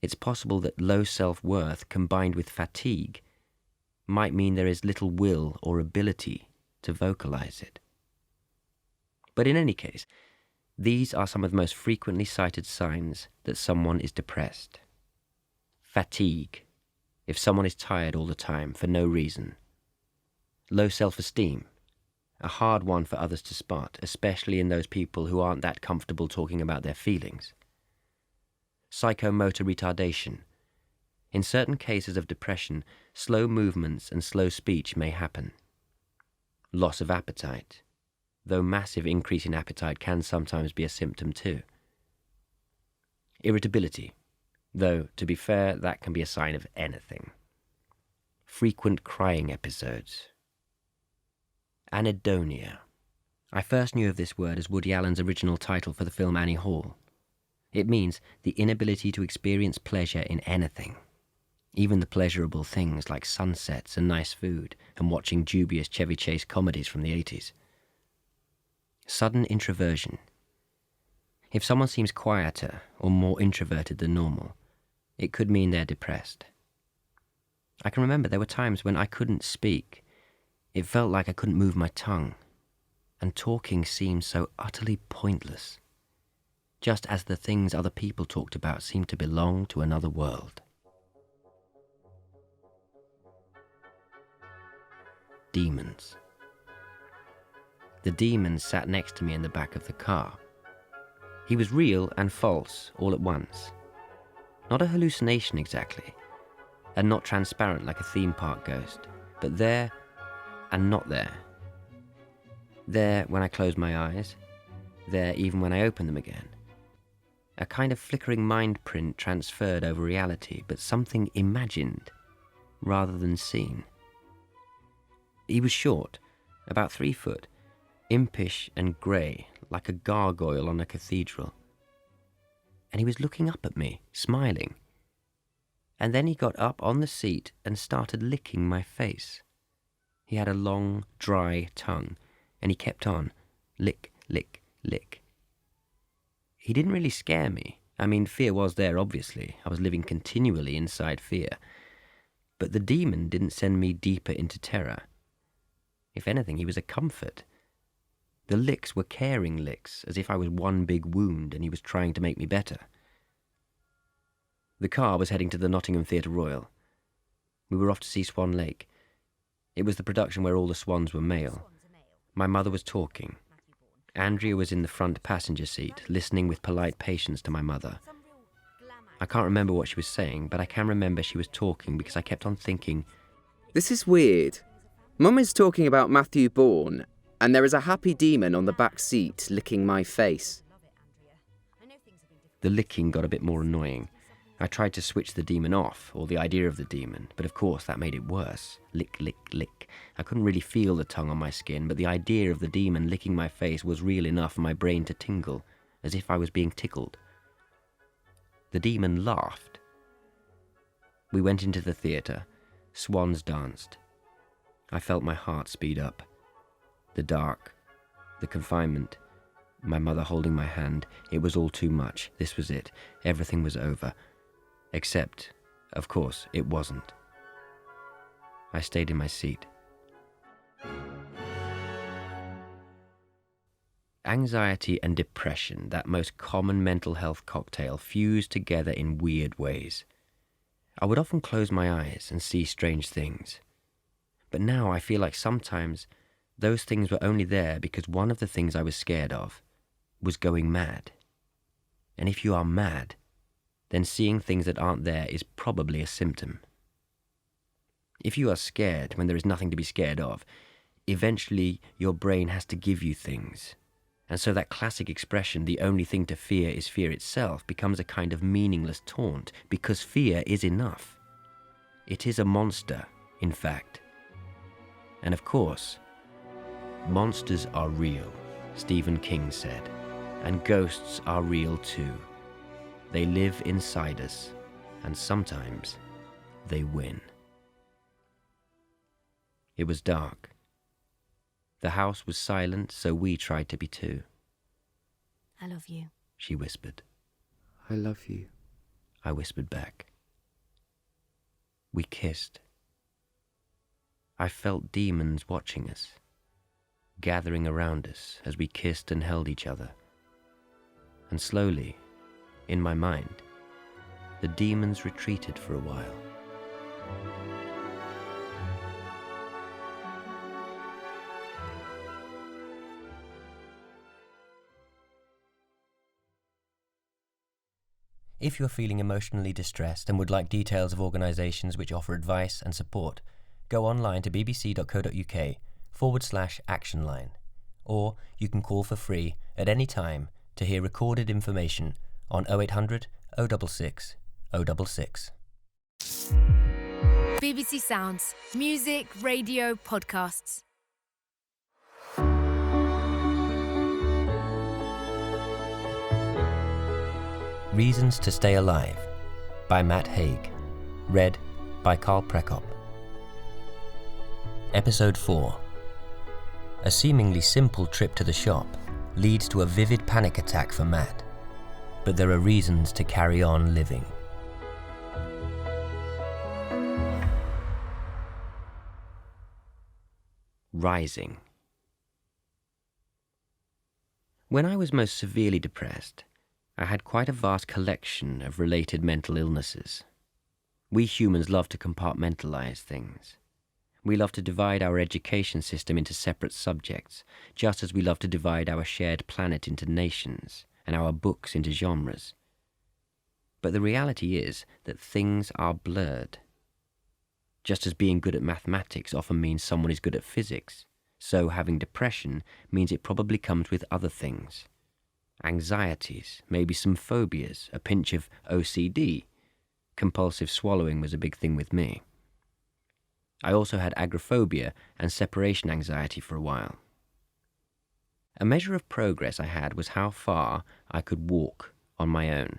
it's possible that low self-worth combined with fatigue might mean there is little will or ability to vocalize it. But in any case, these are some of the most frequently cited signs that someone is depressed. Fatigue, if someone is tired all the time for no reason. Low self-esteem, a hard one for others to spot, especially in those people who aren't that comfortable talking about their feelings. Psychomotor retardation. In certain cases of depression, slow movements and slow speech may happen. Loss of appetite, though massive increase in appetite can sometimes be a symptom too. Irritability, though, to be fair, that can be a sign of anything. Frequent crying episodes. Anhedonia. I first knew of this word as Woody Allen's original title for the film Annie Hall. It means the inability to experience pleasure in anything, even the pleasurable things like sunsets and nice food and watching dubious Chevy Chase comedies from the 80s. Sudden introversion. If someone seems quieter or more introverted than normal, it could mean they're depressed. I can remember there were times when I couldn't speak. It felt like I couldn't move my tongue, and talking seemed so utterly pointless, just as the things other people talked about seemed to belong to another world. Demons. The demon sat next to me in the back of the car. He was real and false all at once. Not a hallucination exactly, and not transparent like a theme park ghost, but there and not there. There when I closed my eyes, there even when I opened them again. A kind of flickering mind print transferred over reality, but something imagined rather than seen. He was short, about 3 foot, impish and grey, like a gargoyle on a cathedral. And he was looking up at me, smiling. And then he got up on the seat and started licking my face. He had a long, dry tongue, and he kept on, lick, lick, lick. He didn't really scare me. I mean, fear was there, obviously. I was living continually inside fear. But the demon didn't send me deeper into terror. If anything, he was a comfort. The licks were caring licks, as if I was one big wound and he was trying to make me better. The car was heading to the Nottingham Theatre Royal. We were off to see Swan Lake. It was the production where all the swans were male. My mother was talking. Andrea was in the front passenger seat, listening with polite patience to my mother. I can't remember what she was saying, but I can remember she was talking because I kept on thinking, This is weird. Mum is talking about Matthew Bourne, and there is a happy demon on the back seat licking my face. the licking got a bit more annoying. I tried to switch the demon off, or the idea of the demon, but of course that made it worse. Lick, lick, lick. I couldn't really feel the tongue on my skin, but the idea of the demon licking my face was real enough for my brain to tingle, as if I was being tickled. The demon laughed. We went into the theatre. Swans danced. I felt my heart speed up. The dark, the confinement, my mother holding my hand, it was all too much. This was it. Everything was over. Except, of course, it wasn't. I stayed in my seat. Anxiety and depression, that most common mental health cocktail, fused together in weird ways. I would often close my eyes and see strange things. But now I feel like sometimes those things were only there because one of the things I was scared of was going mad. And if you are mad, then seeing things that aren't there is probably a symptom. If you are scared when there is nothing to be scared of, eventually your brain has to give you things. And so that classic expression, the only thing to fear is fear itself, becomes a kind of meaningless taunt, because fear is enough. It is a monster, in fact. And of course, monsters are real, Stephen King said, and ghosts are real too. They live inside us, and sometimes they win. It was dark. The house was silent, so we tried to be too. I love you. She whispered. I love you. I whispered back. We kissed. I felt demons watching us, gathering around us as we kissed and held each other. And slowly, in my mind, the demons retreated for a while. If you're feeling emotionally distressed and would like details of organisations which offer advice and support, go online to bbc.co.uk/action line, or you can call for free at any time to hear recorded information on 0800 066 066. BBC Sounds. Music, radio, podcasts. Reasons to Stay Alive by Matt Haig. Read by Carl Prekop. Episode 4. A seemingly simple trip to the shop leads to a vivid panic attack for Matt, but there are reasons to carry on living. Rising. When I was most severely depressed, I had quite a vast collection of related mental illnesses. We humans love to compartmentalize things. We love to divide our education system into separate subjects, just as we love to divide our shared planet into nations and our books into genres. But the reality is that things are blurred. Just as being good at mathematics often means someone is good at physics, so having depression means it probably comes with other things. Anxieties, maybe some phobias, a pinch of OCD. Compulsive swallowing was a big thing with me. I also had agoraphobia and separation anxiety for a while. A measure of progress I had was how far I could walk on my own.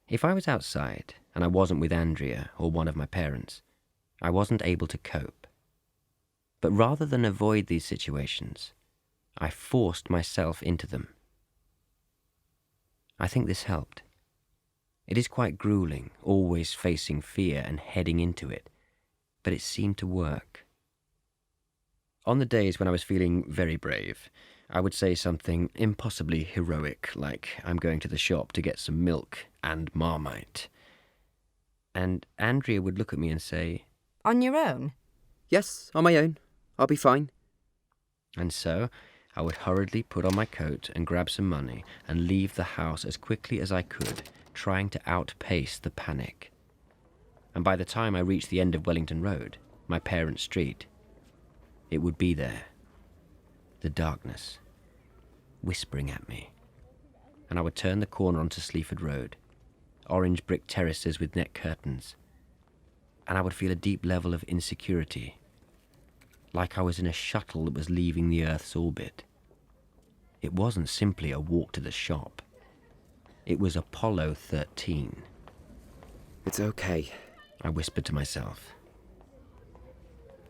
If I was outside and I wasn't with Andrea or one of my parents, I wasn't able to cope. But rather than avoid these situations, I forced myself into them. I think this helped. It is quite grueling, always facing fear and heading into it, but it seemed to work. On the days when I was feeling very brave, I would say something impossibly heroic, like I'm going to the shop to get some milk and Marmite. And Andrea would look at me and say, On your own? Yes, on my own. I'll be fine. and so I would hurriedly put on my coat and grab some money and leave the house as quickly as I could, trying to outpace the panic. And by the time I reached the end of Wellington Road, my parents' street, it would be there. The darkness, whispering at me. And I would turn the corner onto Sleaford Road, orange brick terraces with net curtains, and I would feel a deep level of insecurity, like I was in a shuttle that was leaving the Earth's orbit. It wasn't simply a walk to the shop. It was Apollo 13. It's okay, I whispered to myself.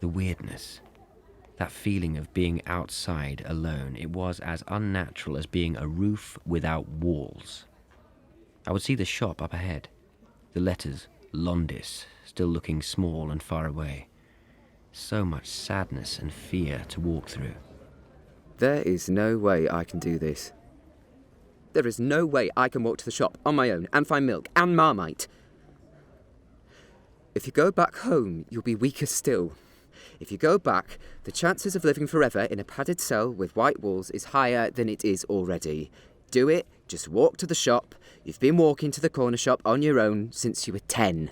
The weirdness, that feeling of being outside alone, it was as unnatural as being a roof without walls. I would see the shop up ahead, the letters, Londis, still looking small and far away. So much sadness and fear to walk through. There is no way I can do this. There is no way I can walk to the shop on my own and find milk and Marmite. If you go back home, you'll be weaker still. If you go back, the chances of living forever in a padded cell with white walls is higher than it is already. Do it, just walk to the shop. You've been walking to the corner shop on your own since you were 10.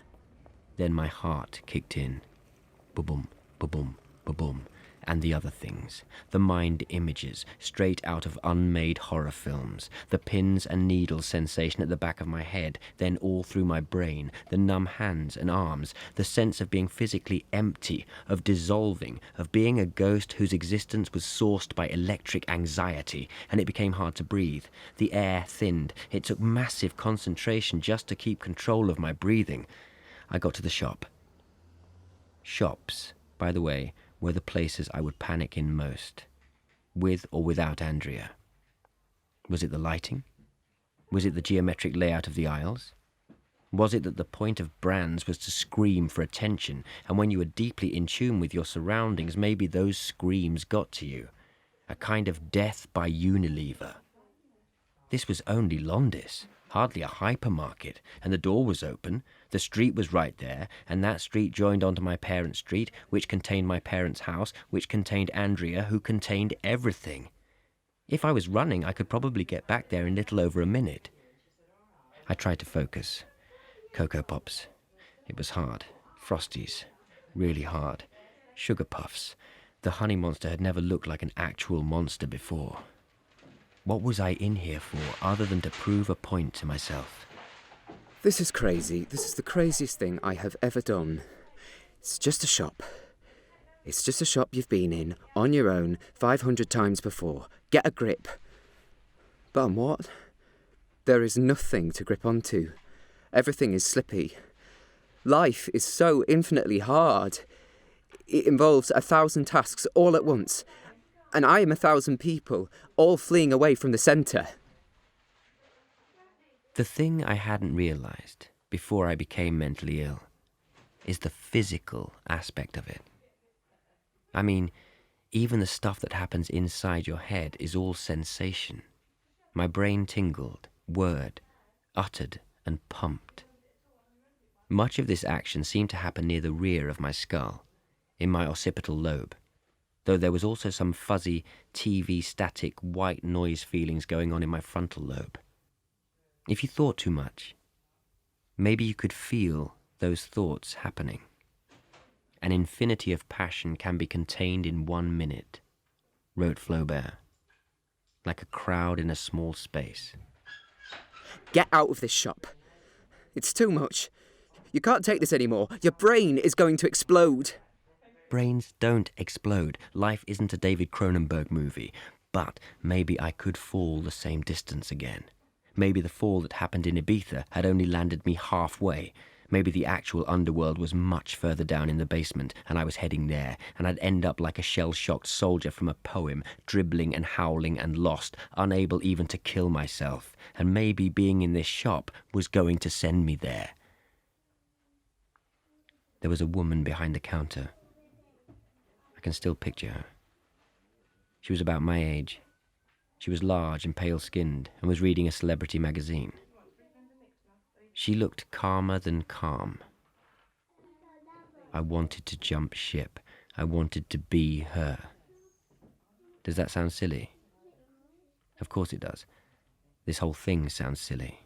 Then my heart kicked in. Ba-boom, ba-boom, ba-boom. And the other things, the mind images straight out of unmade horror films, the pins and needles sensation at the back of my head, then all through my brain, the numb hands and arms, the sense of being physically empty, of dissolving, of being a ghost whose existence was sourced by electric anxiety, and it became hard to breathe. The air thinned. It took massive concentration just to keep control of my breathing. I got to the shop. Shops, by the way, were the places I would panic in most, with or without Andrea. Was it the lighting? Was it the geometric layout of the aisles? Was it that the point of brands was to scream for attention, and when you were deeply in tune with your surroundings, maybe those screams got to you? A kind of death by Unilever. This was only Londis, hardly a hypermarket, and the door was open. The street was right there, and that street joined onto my parents' street, which contained my parents' house, which contained Andrea, who contained everything. If I was running, I could probably get back there in little over a minute. I tried to focus. Cocoa Pops. It was hard. Frosties. Really hard. Sugar Puffs. The Honey Monster had never looked like an actual monster before. What was I in here for, other than to prove a point to myself? This is crazy. This is the craziest thing I have ever done. It's just a shop. It's just a shop you've been in, on your own, 500 times before. Get a grip. But on what? There is nothing to grip onto. Everything is slippy. Life is so infinitely hard. It involves 1,000 tasks all at once. And I am 1,000 people, all fleeing away from the centre. The thing I hadn't realized before I became mentally ill is the physical aspect of it. I mean, even the stuff that happens inside your head is all sensation. My brain tingled, whirred, uttered, and pumped. Much of this action seemed to happen near the rear of my skull, in my occipital lobe, though there was also some fuzzy, TV static white noise feelings going on in my frontal lobe. If you thought too much, maybe you could feel those thoughts happening. An infinity of passion can be contained in 1 minute, wrote Flaubert, like a crowd in a small space. Get out of this shop. It's too much. You can't take this anymore. Your brain is going to explode. Brains don't explode. Life isn't a David Cronenberg movie. But maybe I could fall the same distance again. Maybe the fall that happened in Ibiza had only landed me halfway. Maybe the actual underworld was much further down in the basement, and I was heading there, and I'd end up like a shell-shocked soldier from a poem, dribbling and howling and lost, unable even to kill myself. And maybe being in this shop was going to send me there. There was a woman behind the counter. I can still picture her. She was about my age. She was large and pale-skinned and was reading a celebrity magazine. She looked calmer than calm. I wanted to jump ship. I wanted to be her. Does that sound silly? Of course it does. This whole thing sounds silly.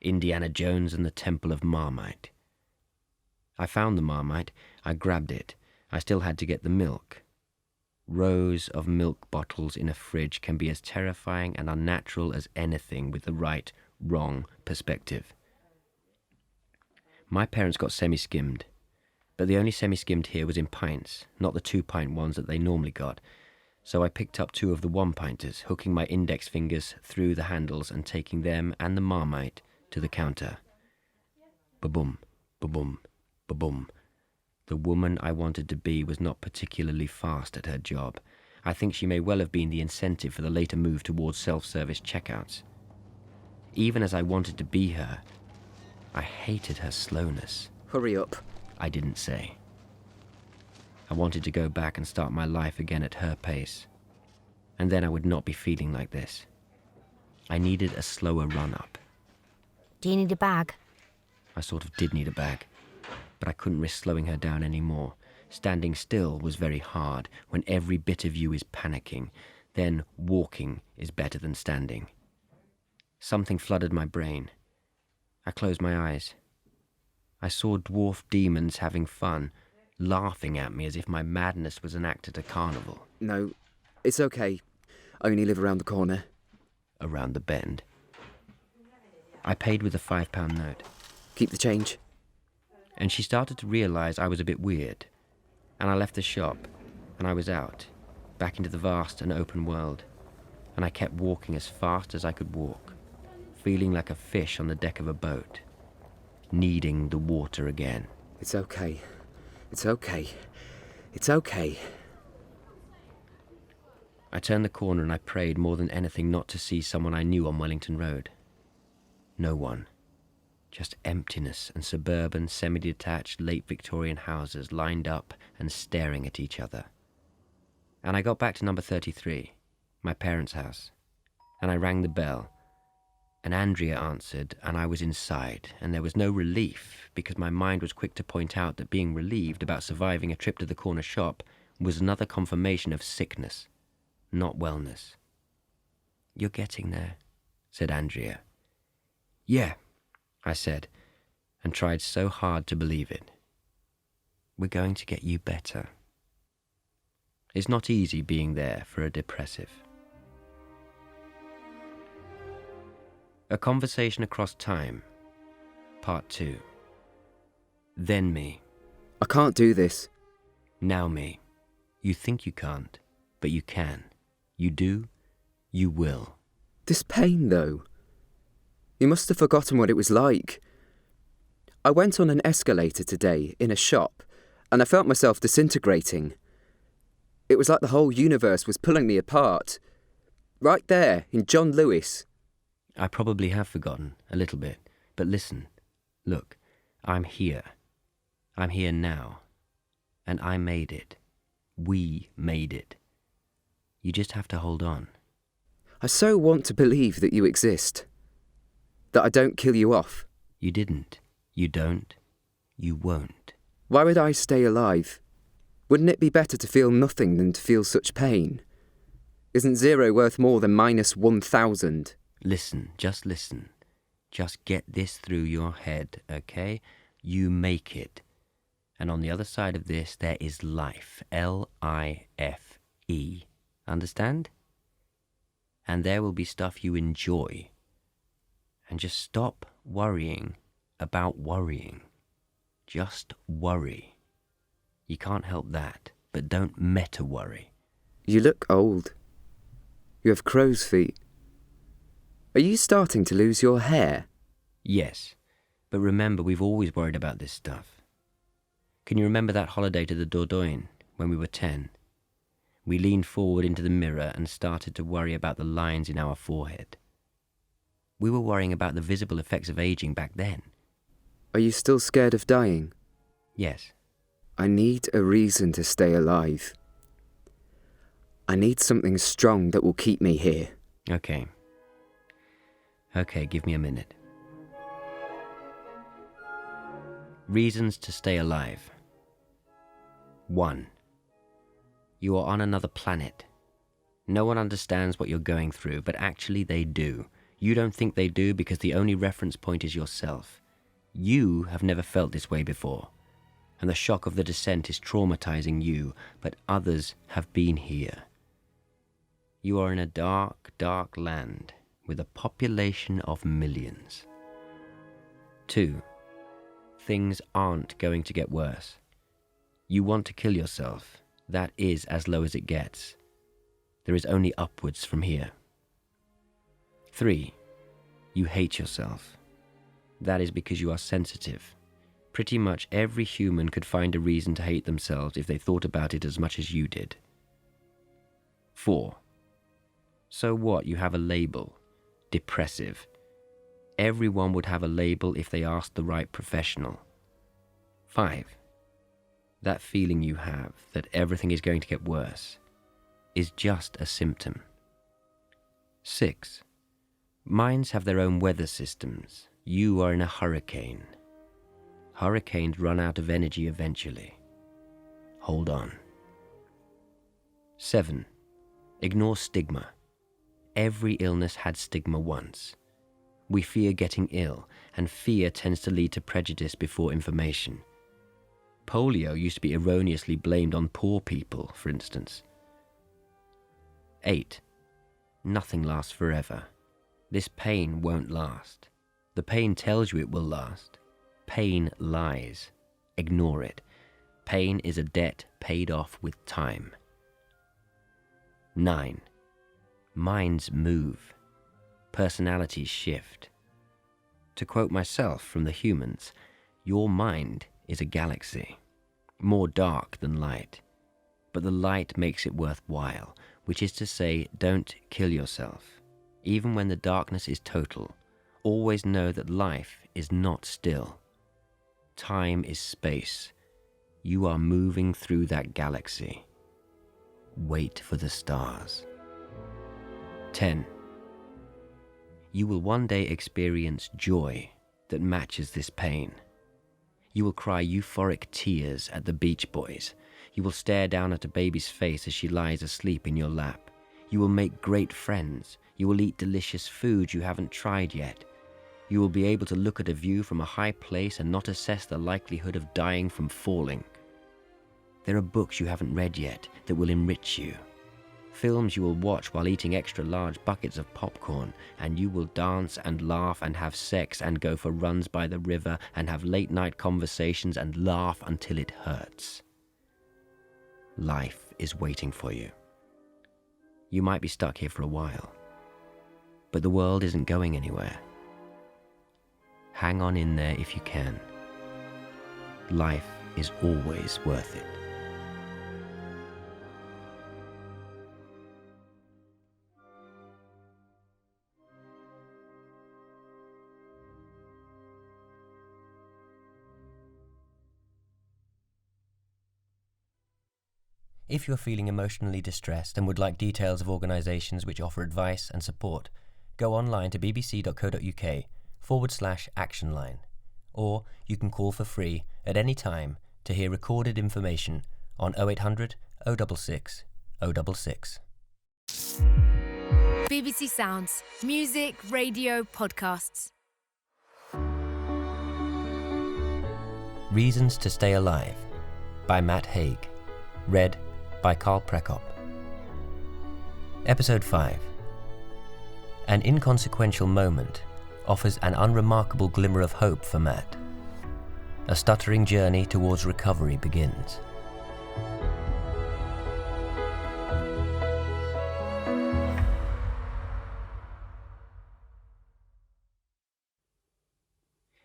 Indiana Jones and the Temple of Marmite. I found the Marmite. I grabbed it. I still had to get the milk. Rows of milk bottles in a fridge can be as terrifying and unnatural as anything with the right, wrong perspective. My parents got semi-skimmed, but the only semi-skimmed here was in pints, not the 2-pint ones that they normally got. So I picked up 2 of the 1-pinters, hooking my index fingers through the handles and taking them and the Marmite to the counter. Ba-boom, ba-boom, ba-boom. The woman I wanted to be was not particularly fast at her job. I think she may well have been the incentive for the later move towards self-service checkouts. Even as I wanted to be her, I hated her slowness. Hurry up. I didn't say. I wanted to go back and start my life again at her pace. And then I would not be feeling like this. I needed a slower run-up. Do you need a bag? I sort of did need a bag, but I couldn't risk slowing her down anymore. Standing still was very hard when every bit of you is panicking. Then walking is better than standing. Something flooded my brain. I closed my eyes. I saw dwarf demons having fun, laughing at me as if my madness was an act at a carnival. No, it's okay. I only live around the corner. Around the bend. I paid with a £5 note. Keep the change. And she started to realise I was a bit weird. And I left the shop, and I was out, back into the vast and open world. And I kept walking as fast as I could walk, feeling like a fish on the deck of a boat, needing the water again. It's okay. It's okay. It's okay. I turned the corner and I prayed more than anything not to see someone I knew on Wellington Road. No one. Just emptiness and suburban, semi-detached, late Victorian houses lined up and staring at each other. And I got back to number 33, my parents' house, and I rang the bell. And Andrea answered, and I was inside, and there was no relief, because my mind was quick to point out that being relieved about surviving a trip to the corner shop was another confirmation of sickness, not wellness. "You're getting there," said Andrea. "Yeah," I said, and tried so hard to believe it. "We're going to get you better." It's not easy being there for a depressive. A Conversation Across Time, Part 2. Then me. I can't do this. Now me. You think you can't, but you can. You do, you will. This pain, though. You must have forgotten what it was like. I went on an escalator today in a shop, and I felt myself disintegrating. It was like the whole universe was pulling me apart. Right there, in John Lewis. I probably have forgotten, a little bit, but listen. Look, I'm here. I'm here now. And I made it. We made it. You just have to hold on. I so want to believe that you exist. That I don't kill you off. You didn't. You don't. You won't. Why would I stay alive? Wouldn't it be better to feel nothing than to feel such pain? Isn't 0 worth more than -1,000? Listen, just listen. Just get this through your head, okay? You make it. And on the other side of this, there is life. L-I-F-E. Understand? And there will be stuff you enjoy. And just stop worrying about worrying. Just worry. You can't help that, but don't meta-worry. You look old. You have crow's feet. Are you starting to lose your hair? Yes, but remember, we've always worried about this stuff. Can you remember that holiday to the Dordogne when we were 10? We leaned forward into the mirror and started to worry about the lines in our forehead. We were worrying about the visible effects of aging back then. Are you still scared of dying? Yes. I need a reason to stay alive. I need something strong that will keep me here. Okay. Okay, give me a minute. Reasons to stay alive. 1. You are on another planet. No one understands what you're going through, but actually they do. You don't think they do because the only reference point is yourself. You have never felt this way before, and the shock of the descent is traumatizing you, but others have been here. You are in a dark, dark land with a population of millions. 2. Things aren't going to get worse. You want to kill yourself. That is as low as it gets. There is only upwards from here. 3. You hate yourself. That is because you are sensitive. Pretty much every human could find a reason to hate themselves if they thought about it as much as you did. 4. So what? You have a label. Depressive. Everyone would have a label if they asked the right professional. 5. That feeling you have that everything is going to get worse is just a symptom. 6. Minds have their own weather systems. You are in a hurricane. Hurricanes run out of energy eventually. Hold on. 7. Ignore stigma. Every illness had stigma once. We fear getting ill, and fear tends to lead to prejudice before information. Polio used to be erroneously blamed on poor people, for instance. 8. Nothing lasts forever. This pain won't last. The pain tells you it will last. Pain lies. Ignore it. Pain is a debt paid off with time. 9. Minds move. Personalities shift. To quote myself from The Humans, your mind is a galaxy, more dark than light. But the light makes it worthwhile, which is to say, don't kill yourself. Even when the darkness is total, always know that life is not still. Time is space. You are moving through that galaxy. Wait for the stars. 10. You will one day experience joy that matches this pain. You will cry euphoric tears at the Beach Boys. You will stare down at a baby's face as she lies asleep in your lap. You will make great friends. You will eat delicious food you haven't tried yet. You will be able to look at a view from a high place and not assess the likelihood of dying from falling. There are books you haven't read yet that will enrich you. Films you will watch while eating extra large buckets of popcorn, and you will dance and laugh and have sex and go for runs by the river and have late night conversations and laugh until it hurts. Life is waiting for you. You might be stuck here for a while, but the world isn't going anywhere. Hang on in there if you can. Life is always worth it. If you're feeling emotionally distressed and would like details of organisations which offer advice and support, go online to bbc.co.uk/actionline, or you can call for free at any time to hear recorded information on 0800 066 066. BBC Sounds. Music, radio, podcasts. Reasons to Stay Alive by Matt Haig. Read by Carl Prekop. Episode 5. An inconsequential moment offers an unremarkable glimmer of hope for Matt. A stuttering journey towards recovery begins.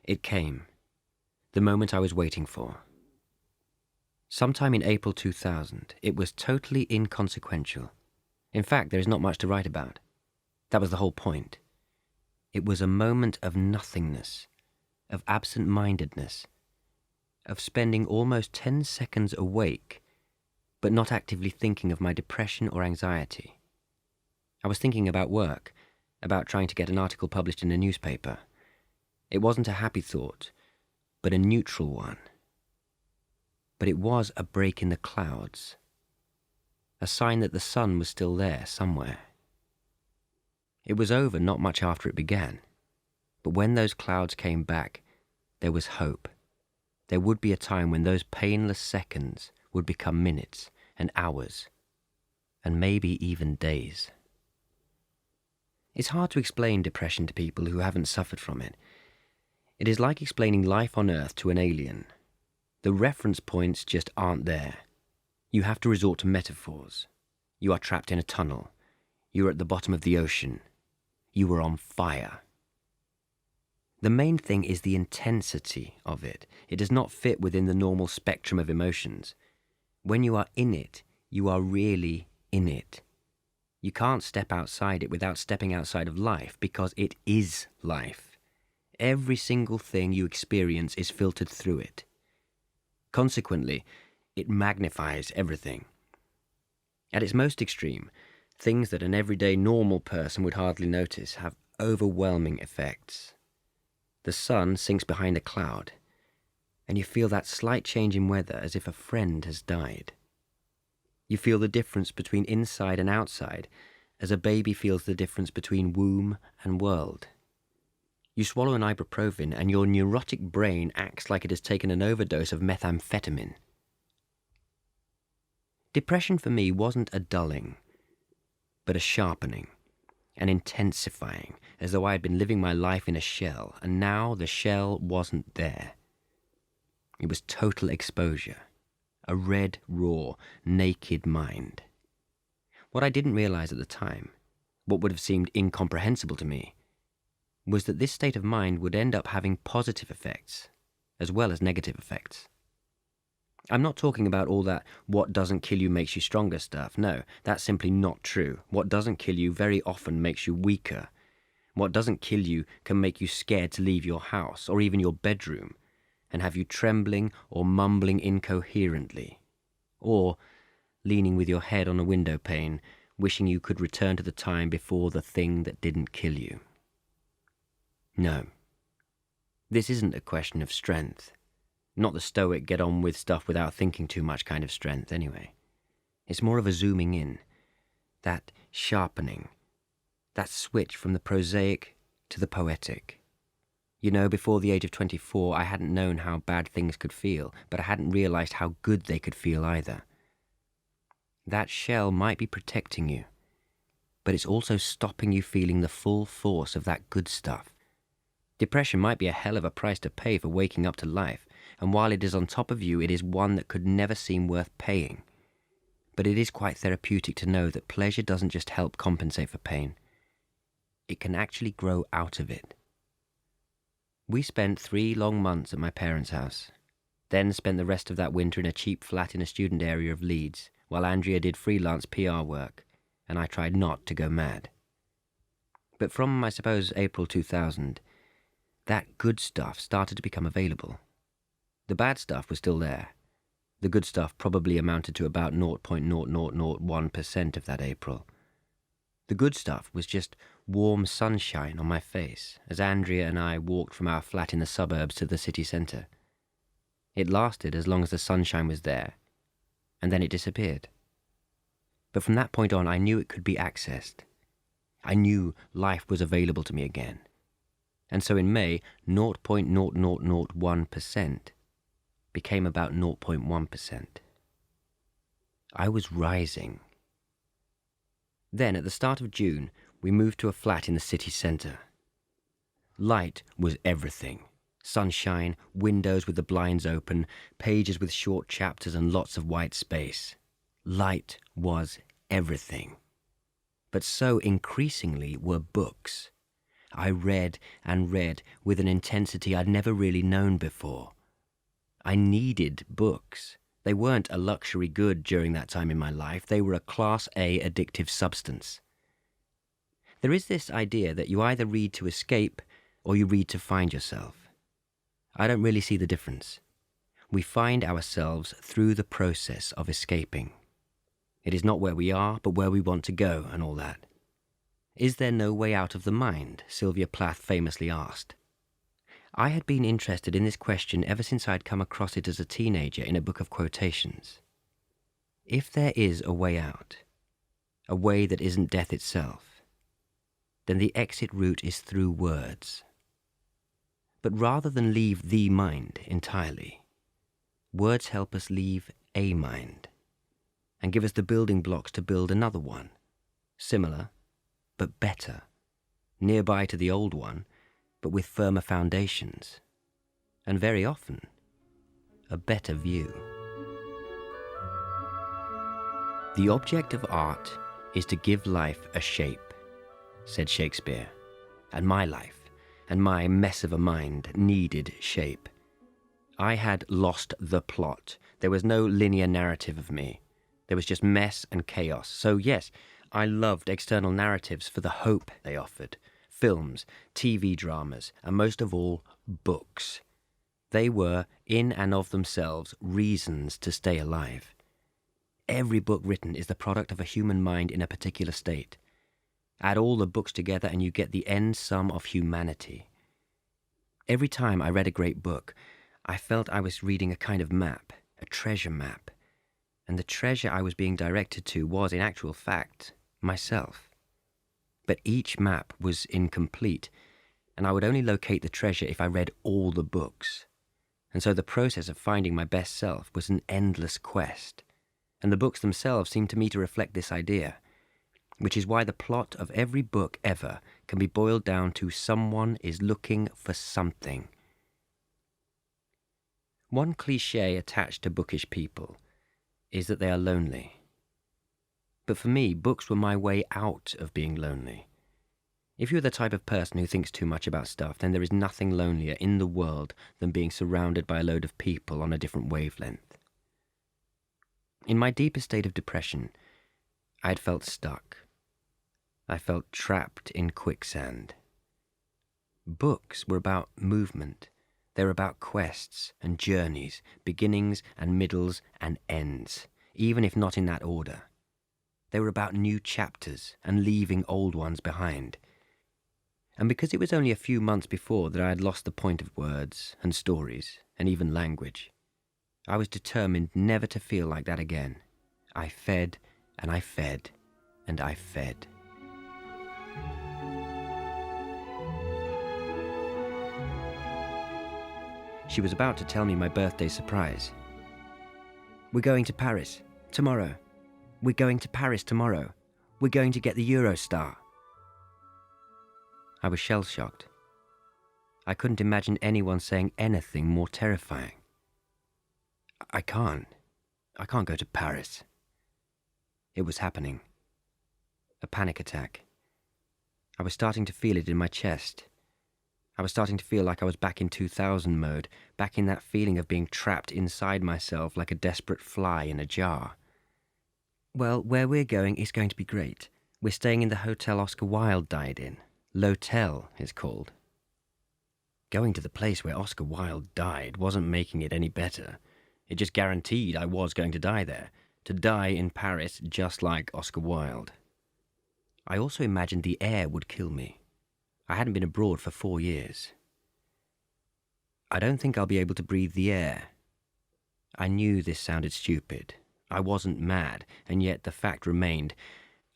It came. The moment I was waiting for. Sometime in April 2000, it was totally inconsequential. In fact, there is not much to write about. That was the whole point. It was a moment of nothingness, of absent-mindedness, of spending almost 10 seconds awake, but not actively thinking of my depression or anxiety. I was thinking about work, about trying to get an article published in a newspaper. It wasn't a happy thought, but a neutral one. But it was a break in the clouds. a sign that the sun was still there somewhere. It was over not much after it began, but when those clouds came back, there was hope. There would be a time when those painless seconds would become minutes and hours, and maybe even days. It's hard to explain depression to people who haven't suffered from it. It is like explaining life on Earth to an alien. The reference points just aren't there. You have to resort to metaphors. You are trapped in a tunnel. You are at the bottom of the ocean. You are on fire. The main thing is the intensity of it. It does not fit within the normal spectrum of emotions. When you are in it, you are really in it. You can't step outside it without stepping outside of life, because it is life. Every single thing you experience is filtered through it. Consequently, it magnifies everything. At its most extreme, things that an everyday normal person would hardly notice have overwhelming effects. The sun sinks behind a cloud, and you feel that slight change in weather as if a friend has died. You feel the difference between inside and outside, as a baby feels the difference between womb and world. You swallow an ibuprofen and your neurotic brain acts like it has taken an overdose of methamphetamine. Depression for me wasn't a dulling, but a sharpening, an intensifying, as though I had been living my life in a shell, and now the shell wasn't there. It was total exposure, a red, raw, naked mind. What I didn't realize at the time, what would have seemed incomprehensible to me, was that this state of mind would end up having positive effects, as well as negative effects. I'm not talking about all that what doesn't kill you makes you stronger stuff. No, that's simply not true. What doesn't kill you very often makes you weaker. What doesn't kill you can make you scared to leave your house, or even your bedroom, and have you trembling or mumbling incoherently, or leaning with your head on a window pane, wishing you could return to the time before the thing that didn't kill you. No. This isn't a question of strength. Not the stoic get on with stuff without thinking too much kind of strength, anyway. It's more of a zooming in, that sharpening, that switch from the prosaic to the poetic. You know, before the age of 24, I hadn't known how bad things could feel, but I hadn't realized how good they could feel either. That shell might be protecting you, but it's also stopping you feeling the full force of that good stuff. Depression might be a hell of a price to pay for waking up to life, and while it is on top of you, it is one that could never seem worth paying. But it is quite therapeutic to know that pleasure doesn't just help compensate for pain. It can actually grow out of it. We spent 3 long months at my parents' house, then spent the rest of that winter in a cheap flat in a student area of Leeds, while Andrea did freelance PR work, and I tried not to go mad. But from, I suppose, April 2000, that good stuff started to become available. The bad stuff was still there. The good stuff probably amounted to about 0.0001% of that April. The good stuff was just warm sunshine on my face as Andrea and I walked from our flat in the suburbs to the city centre. It lasted as long as the sunshine was there, and then it disappeared. But from that point on, I knew it could be accessed. I knew life was available to me again. And so in May, 0.0001% became about 0.1%. I was rising. Then, at the start of June, we moved to a flat in the city centre. Light was everything. Sunshine, windows with the blinds open, pages with short chapters and lots of white space. Light was everything. But so increasingly were books. I read and read with an intensity I'd never really known before. I needed books. They weren't a luxury good during that time in my life. They were a Class A addictive substance. There is this idea that you either read to escape or you read to find yourself. I don't really see the difference. We find ourselves through the process of escaping. It is not where we are, but where we want to go and all that. Is there no way out of the mind? Sylvia Plath famously asked. I had been interested in this question ever since I'd come across it as a teenager in a book of quotations. If there is a way out, a way that isn't death itself, then the exit route is through words. But rather than leave the mind entirely, words help us leave a mind and give us the building blocks to build another one, similar but better, nearby to the old one, but with firmer foundations, and very often, a better view. The object of art is to give life a shape, said Shakespeare, and my life and my mess of a mind needed shape. I had lost the plot. There was no linear narrative of me. There was just mess and chaos. So yes, I loved external narratives for the hope they offered. Films, TV dramas, and most of all, books. They were, in and of themselves, reasons to stay alive. Every book written is the product of a human mind in a particular state. Add all the books together and you get the end sum of humanity. Every time I read a great book, I felt I was reading a kind of map, a treasure map. And the treasure I was being directed to was, in actual fact, myself. But each map was incomplete, and I would only locate the treasure if I read all the books. And so the process of finding my best self was an endless quest. And the books themselves seemed to me to reflect this idea, which is why the plot of every book ever can be boiled down to someone is looking for something. One cliché attached to bookish people is that they are lonely. But for me, books were my way out of being lonely. If you're the type of person who thinks too much about stuff, then there is nothing lonelier in the world than being surrounded by a load of people on a different wavelength. In my deepest state of depression, I had felt stuck. I felt trapped in quicksand. Books were about movement. They were about quests and journeys, beginnings and middles and ends, even if not in that order. They were about new chapters and leaving old ones behind. And because it was only a few months before that I had lost the point of words and stories and even language, I was determined never to feel like that again. I fed and I fed and I fed. She was about to tell me my birthday surprise. We're going to Paris tomorrow. We're going to Paris tomorrow. We're going to get the Eurostar. I was shell-shocked. I couldn't imagine anyone saying anything more terrifying. I can't go to Paris. It was happening. A panic attack. I was starting to feel it in my chest. I was starting to feel like I was back in 2000 mode, back in that feeling of being trapped inside myself like a desperate fly in a jar. Well, where we're going is going to be great. We're staying in the hotel Oscar Wilde died in. L'Hotel, it's called. Going to the place where Oscar Wilde died wasn't making it any better. It just guaranteed I was going to die there. To die in Paris just like Oscar Wilde. I also imagined the air would kill me. I hadn't been abroad for 4 years. I don't think I'll be able to breathe the air. I knew this sounded stupid. I wasn't mad, and yet the fact remained.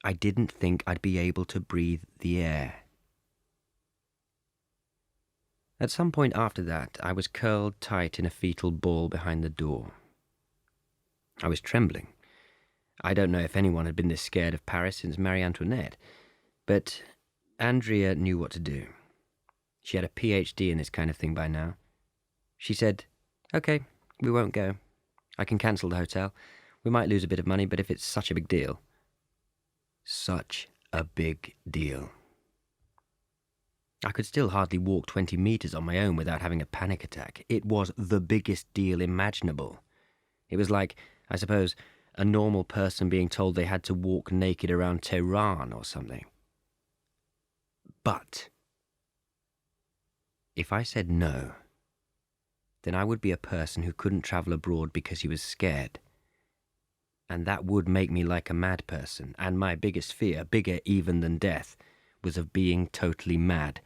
I didn't think I'd be able to breathe the air. At some point after that, I was curled tight in a fetal ball behind the door. I was trembling. I don't know if anyone had been this scared of Paris since Marie Antoinette, but Andrea knew what to do. She had a PhD in this kind of thing by now. She said, "Okay, we won't go. I can cancel the hotel. We might lose a bit of money, but if it's such a big deal." Such a big deal. I could still hardly walk 20 meters on my own without having a panic attack. It was the biggest deal imaginable. It was like, I suppose, a normal person being told they had to walk naked around Tehran or something. But if I said no, then I would be a person who couldn't travel abroad because he was scared. And that would make me like a mad person, and my biggest fear, bigger even than death, was of being totally mad.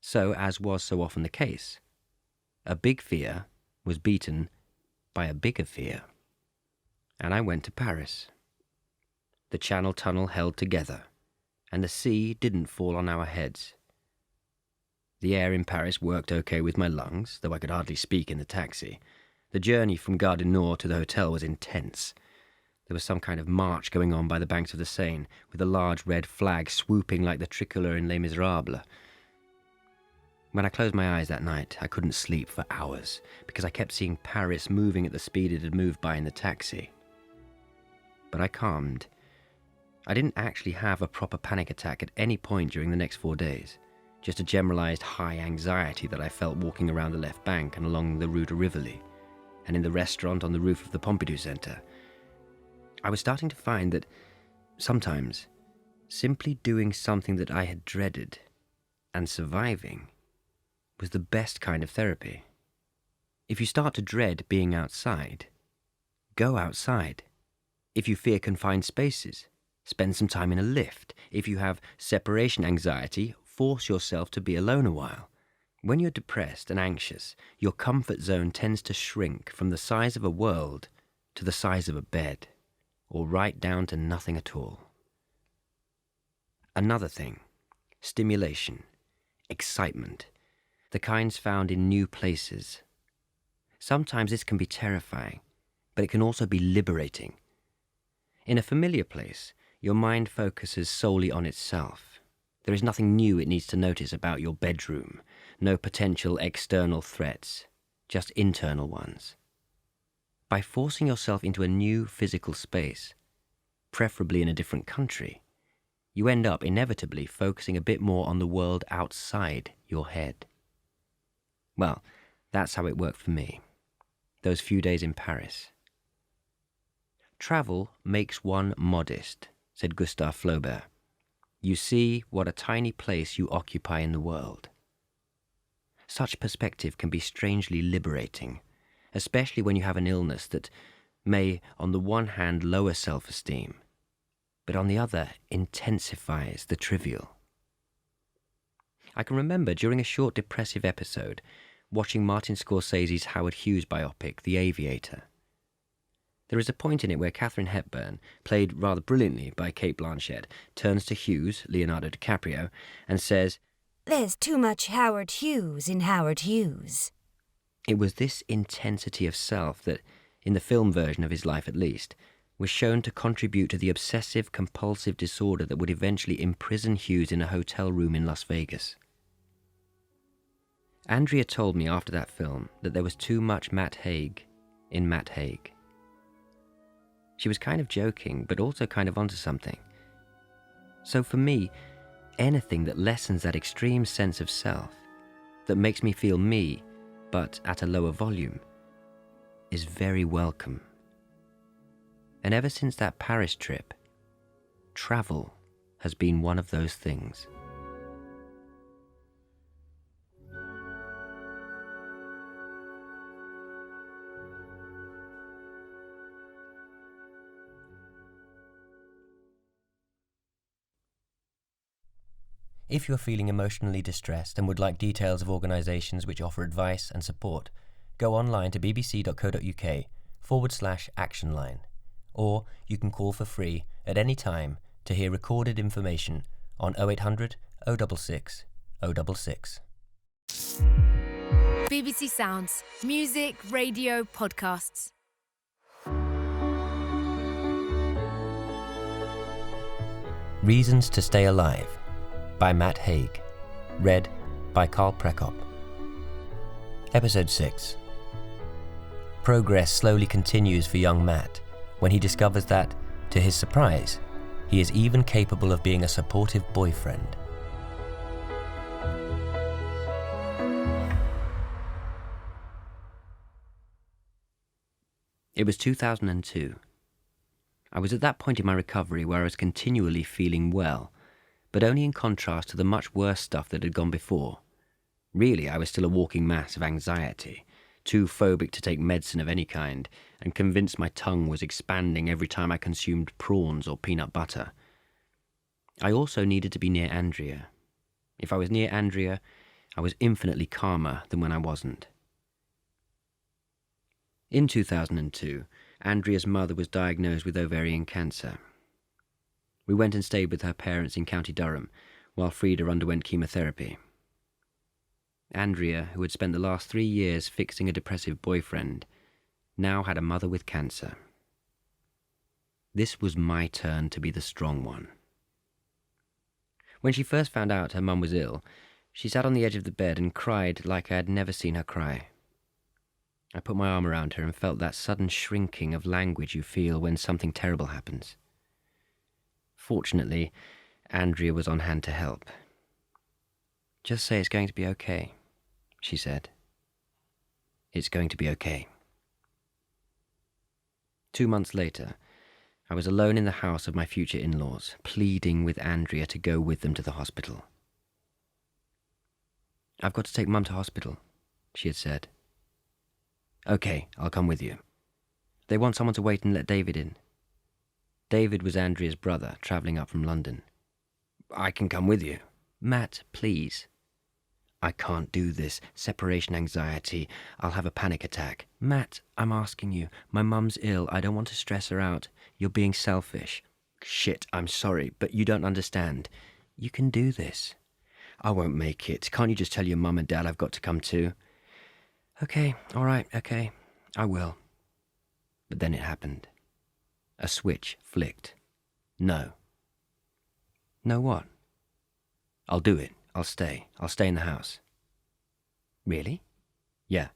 So, as was so often the case, a big fear was beaten by a bigger fear. and I went to Paris. The Channel Tunnel held together, and the sea didn't fall on our heads. The air in Paris worked okay with my lungs, though I could hardly speak in the taxi. The journey from Gare du Nord to the hotel was intense. There was some kind of march going on by the banks of the Seine, with a large red flag swooping like the tricolour in Les Miserables. When I closed my eyes that night, I couldn't sleep for hours, because I kept seeing Paris moving at the speed it had moved by in the taxi. But I calmed. I didn't actually have a proper panic attack at any point during the next 4 days. Just a generalised high anxiety that I felt walking around the left bank and along the Rue de Rivoli, and in the restaurant on the roof of the Pompidou Centre. I was starting to find that sometimes simply doing something that I had dreaded and surviving was the best kind of therapy. If you start to dread being outside, go outside. If you fear confined spaces, spend some time in a lift. If you have separation anxiety, force yourself to be alone a while. When you're depressed and anxious, your comfort zone tends to shrink from the size of a world to the size of a bed, or right down to nothing at all. Another thing, stimulation, excitement, the kinds found in new places. Sometimes this can be terrifying, but it can also be liberating. In a familiar place, your mind focuses solely on itself. There is nothing new it needs to notice about your bedroom, no potential external threats, just internal ones. By forcing yourself into a new physical space, preferably in a different country, you end up inevitably focusing a bit more on the world outside your head. Well, that's how it worked for me, those few days in Paris. Travel makes one modest, said Gustave Flaubert. You see what a tiny place you occupy in the world. Such perspective can be strangely liberating, especially when you have an illness that may, on the one hand, lower self-esteem, but on the other, intensifies the trivial. I can remember during a short depressive episode watching Martin Scorsese's Howard Hughes biopic, The Aviator. There is a point in it where Katharine Hepburn, played rather brilliantly by Cate Blanchett, turns to Hughes, Leonardo DiCaprio, and says, "There's too much Howard Hughes in Howard Hughes." It was this intensity of self that, in the film version of his life at least, was shown to contribute to the obsessive-compulsive disorder that would eventually imprison Hughes in a hotel room in Las Vegas. Andrea told me after that film that there was too much Matt Haig in Matt Haig. She was kind of joking, but also kind of onto something. So for me, anything that lessens that extreme sense of self, that makes me feel me, but at a lower volume, is very welcome. And ever since that Paris trip, travel has been one of those things. If you're feeling emotionally distressed and would like details of organisations which offer advice and support, go online to bbc.co.uk/actionline, or you can call for free at any time to hear recorded information on 0800 066 066. BBC Sounds. Music, radio, podcasts. Reasons to Stay Alive by Matt Haig. Read by Carl Prekop. Episode 6. Progress slowly continues for young Matt when he discovers that, to his surprise, he is even capable of being a supportive boyfriend. It was 2002. I was at that point in my recovery where I was continually feeling well, but only in contrast to the much worse stuff that had gone before. Really, I was still a walking mass of anxiety, too phobic to take medicine of any kind, and convinced my tongue was expanding every time I consumed prawns or peanut butter. I also needed to be near Andrea. If I was near Andrea, I was infinitely calmer than when I wasn't. In 2002, Andrea's mother was diagnosed with ovarian cancer. We went and stayed with her parents in County Durham, while Frida underwent chemotherapy. Andrea, who had spent the last 3 years fixing a depressive boyfriend, now had a mother with cancer. This was my turn to be the strong one. When she first found out her mum was ill, she sat on the edge of the bed and cried like I had never seen her cry. I put my arm around her and felt that sudden shrinking of language you feel when something terrible happens. Fortunately, Andrea was on hand to help. "Just say it's going to be okay," she said. "It's going to be okay." 2 months later, I was alone in the house of my future in-laws, pleading with Andrea to go with them to the hospital. "I've got to take Mum to hospital," she had said. "Okay, I'll come with you. They want someone to wait and let David in." David was Andrea's brother, travelling up from London. "I can come with you." "Matt, please." "I can't do this. Separation anxiety. I'll have a panic attack." "Matt, I'm asking you. My mum's ill. I don't want to stress her out. You're being selfish." "Shit, I'm sorry, but you don't understand. You can do this." "I won't make it. Can't you just tell your mum and dad I've got to come too?" "Okay, all right, okay. I will." But then it happened. A switch flicked. No. No what? "I'll do it. I'll stay. I'll stay in the house." "Really?" "Yeah."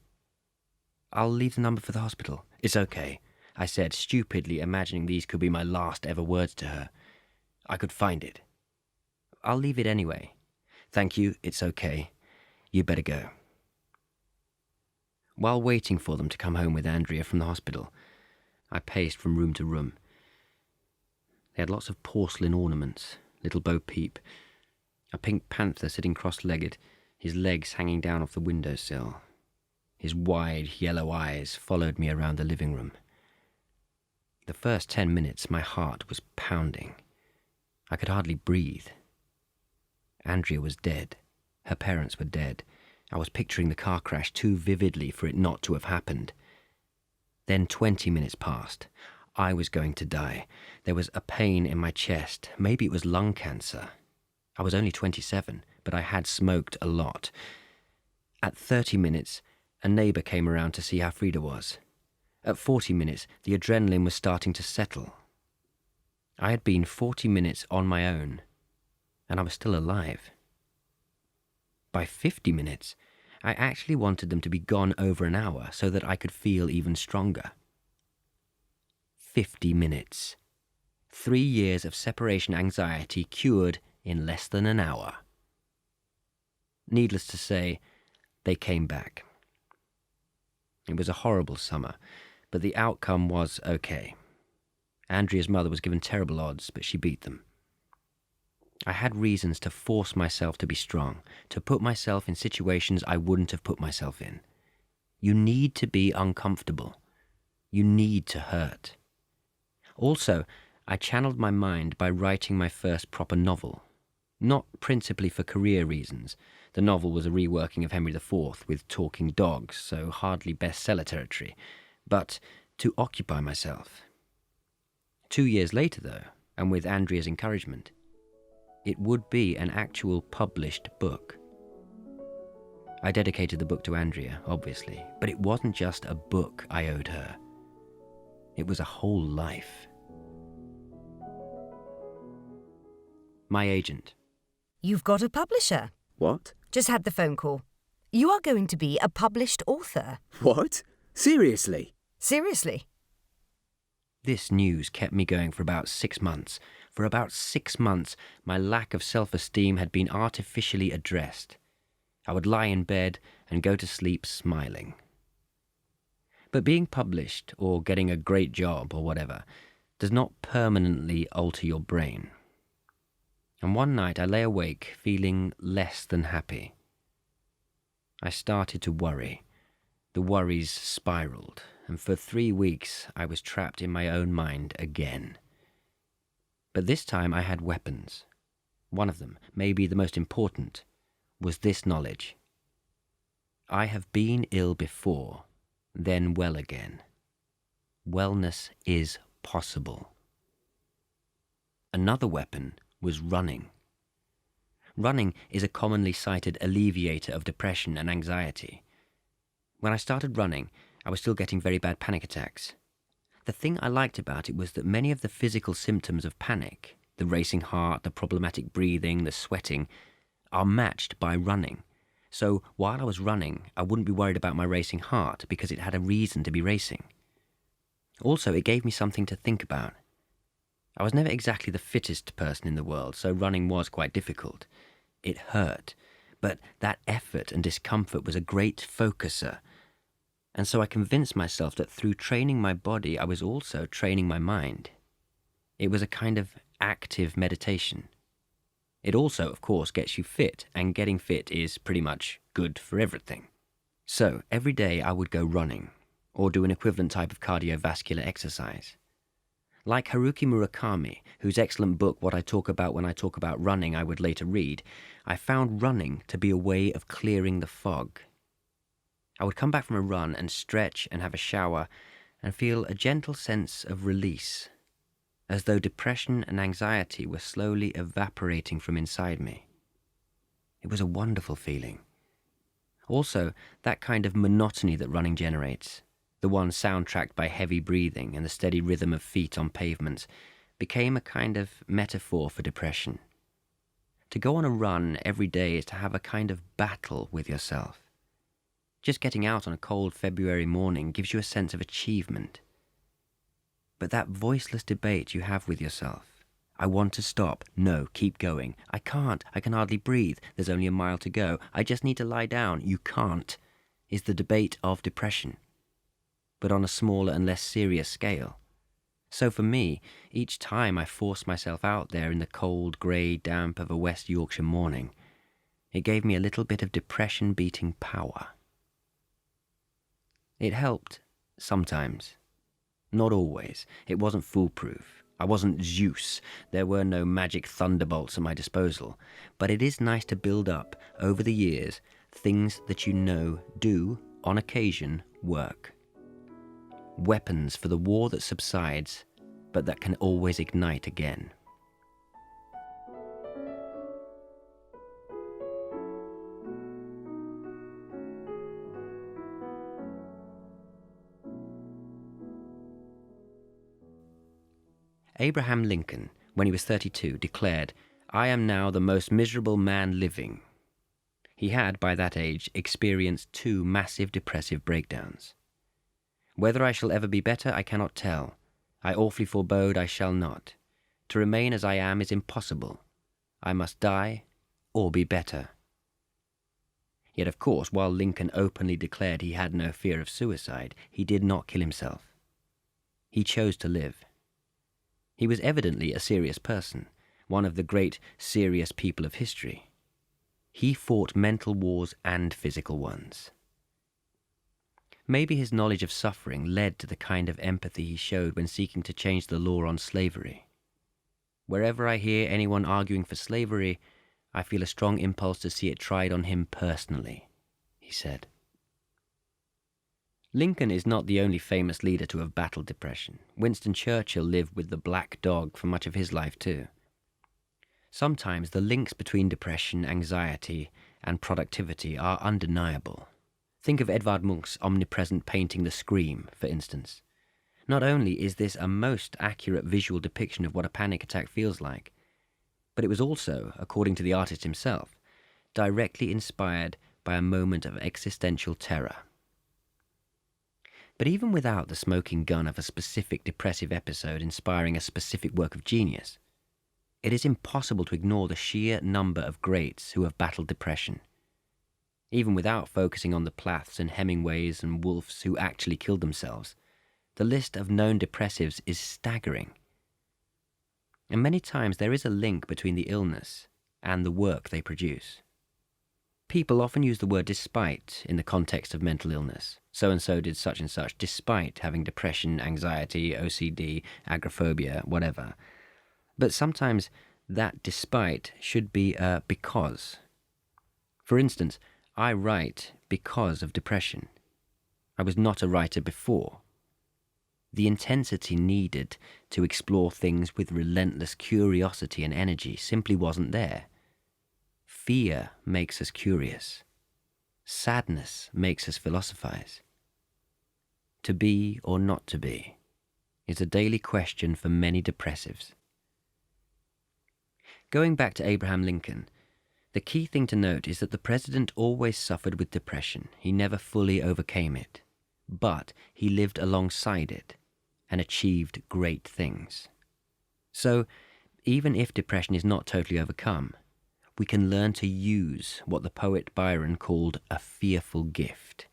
"I'll leave the number for the hospital." "It's okay," I said, stupidly imagining these could be my last ever words to her. "I could find it." "I'll leave it anyway." "Thank you, it's okay. You better go." While waiting for them to come home with Andrea from the hospital, I paced from room to room. They had lots of porcelain ornaments, little Bo Peep, a pink panther sitting cross-legged, his legs hanging down off the windowsill. His wide yellow eyes followed me around the living room. The first 10 minutes, my heart was pounding. I could hardly breathe. Andrea was dead. Her parents were dead. I was picturing the car crash too vividly for it not to have happened. Then 20 minutes passed. I was going to die. There was a pain in my chest. Maybe it was lung cancer. I was only 27, but I had smoked a lot. At 30 minutes, a neighbour came around to see how Frida was. At 40 minutes, the adrenaline was starting to settle. I had been 40 minutes on my own, and I was still alive. By 50 minutes, I actually wanted them to be gone over an hour so that I could feel even stronger. 50 minutes. 3 years of separation anxiety cured in less than an hour. Needless to say, they came back. It was a horrible summer, but the outcome was okay. Andrea's mother was given terrible odds, but she beat them. I had reasons to force myself to be strong, to put myself in situations I wouldn't have put myself in. You need to be uncomfortable. You need to hurt. Also, I channeled my mind by writing my first proper novel. Not principally for career reasons. The novel was a reworking of Henry IV with talking dogs, so hardly bestseller territory, but to occupy myself. 2 years later, though, and with Andrea's encouragement, it would be an actual published book. I dedicated the book to Andrea, obviously, but it wasn't just a book I owed her. It was a whole life. My agent. You've got a publisher. What? Just had the phone call. You are going to be a published author. What? Seriously? Seriously. This news kept me going for about 6 months. For about 6 months, my lack of self-esteem had been artificially addressed. I would lie in bed and go to sleep smiling. But being published, or getting a great job, or whatever, does not permanently alter your brain. And one night I lay awake feeling less than happy. I started to worry. The worries spiraled, and for 3 weeks I was trapped in my own mind again. But this time I had weapons. One of them, maybe the most important, was this knowledge. I have been ill before, then well again. wellness is possible. Another weapon was running. Running is a commonly cited alleviator of depression and anxiety. When I started running, I was still getting very bad panic attacks. The thing I liked about it was that many of the physical symptoms of panic, the racing heart, the problematic breathing, the sweating, are matched by running. So while I was running, I wouldn't be worried about my racing heart because it had a reason to be racing. Also, it gave me something to think about. I was never exactly the fittest person in the world, so running was quite difficult. It hurt, but that effort and discomfort was a great focuser. And so I convinced myself that through training my body, I was also training my mind. It was a kind of active meditation. It also, of course, gets you fit, and getting fit is pretty much good for everything. So every day I would go running, or do an equivalent type of cardiovascular exercise. Like Haruki Murakami, whose excellent book What I Talk About When I Talk About Running I would later read, I found running to be a way of clearing the fog. I would come back from a run and stretch and have a shower and feel a gentle sense of release, as though depression and anxiety were slowly evaporating from inside me. It was a wonderful feeling. Also, that kind of monotony that running generates, the one soundtracked by heavy breathing and the steady rhythm of feet on pavements, became a kind of metaphor for depression. To go on a run every day is to have a kind of battle with yourself. Just getting out on a cold February morning gives you a sense of achievement. But that voiceless debate you have with yourself, I want to stop, no, keep going, I can't, I can hardly breathe, there's only a mile to go, I just need to lie down, you can't, is the debate of depression, but on a smaller and less serious scale. So for me, each time I forced myself out there in the cold, grey damp of a West Yorkshire morning, it gave me a little bit of depression-beating power. It helped, sometimes. Not always. It wasn't foolproof. I wasn't Zeus. There were no magic thunderbolts at my disposal. But it is nice to build up, over the years, things that you know do, on occasion, work. Weapons for the war that subsides, but that can always ignite again. Abraham Lincoln, when he was 32, declared, "I am now the most miserable man living." He had, by that age, experienced 2 massive depressive breakdowns. "Whether I shall ever be better, I cannot tell. I awfully forebode I shall not. To remain as I am is impossible. I must die or be better." Yet, of course, while Lincoln openly declared he had no fear of suicide, he did not kill himself. He chose to live. He was evidently a serious person, one of the great serious people of history. He fought mental wars and physical ones. Maybe his knowledge of suffering led to the kind of empathy he showed when seeking to change the law on slavery. "Wherever I hear anyone arguing for slavery, I feel a strong impulse to see it tried on him personally," he said. Lincoln is not the only famous leader to have battled depression. Winston Churchill lived with the black dog for much of his life too. Sometimes the links between depression, anxiety, and productivity are undeniable. Think of Edvard Munch's omnipresent painting The Scream, for instance. Not only is this a most accurate visual depiction of what a panic attack feels like, but it was also, according to the artist himself, directly inspired by a moment of existential terror. But even without the smoking gun of a specific depressive episode inspiring a specific work of genius, it is impossible to ignore the sheer number of greats who have battled depression. Even without focusing on the Plaths and Hemingways and Woolfs who actually killed themselves, the list of known depressives is staggering. And many times there is a link between the illness and the work they produce. People often use the word despite in the context of mental illness. So-and-so did such and such despite having depression, anxiety, OCD, agoraphobia, whatever. But sometimes that despite should be a because. For instance, I write because of depression. I was not a writer before. The intensity needed to explore things with relentless curiosity and energy simply wasn't there. Fear makes us curious. Sadness makes us philosophize. To be or not to be is a daily question for many depressives. Going back to Abraham Lincoln, the key thing to note is that the president always suffered with depression. He never fully overcame it, but he lived alongside it and achieved great things. So, even if depression is not totally overcome, we can learn to use what the poet Byron called a fearful gift.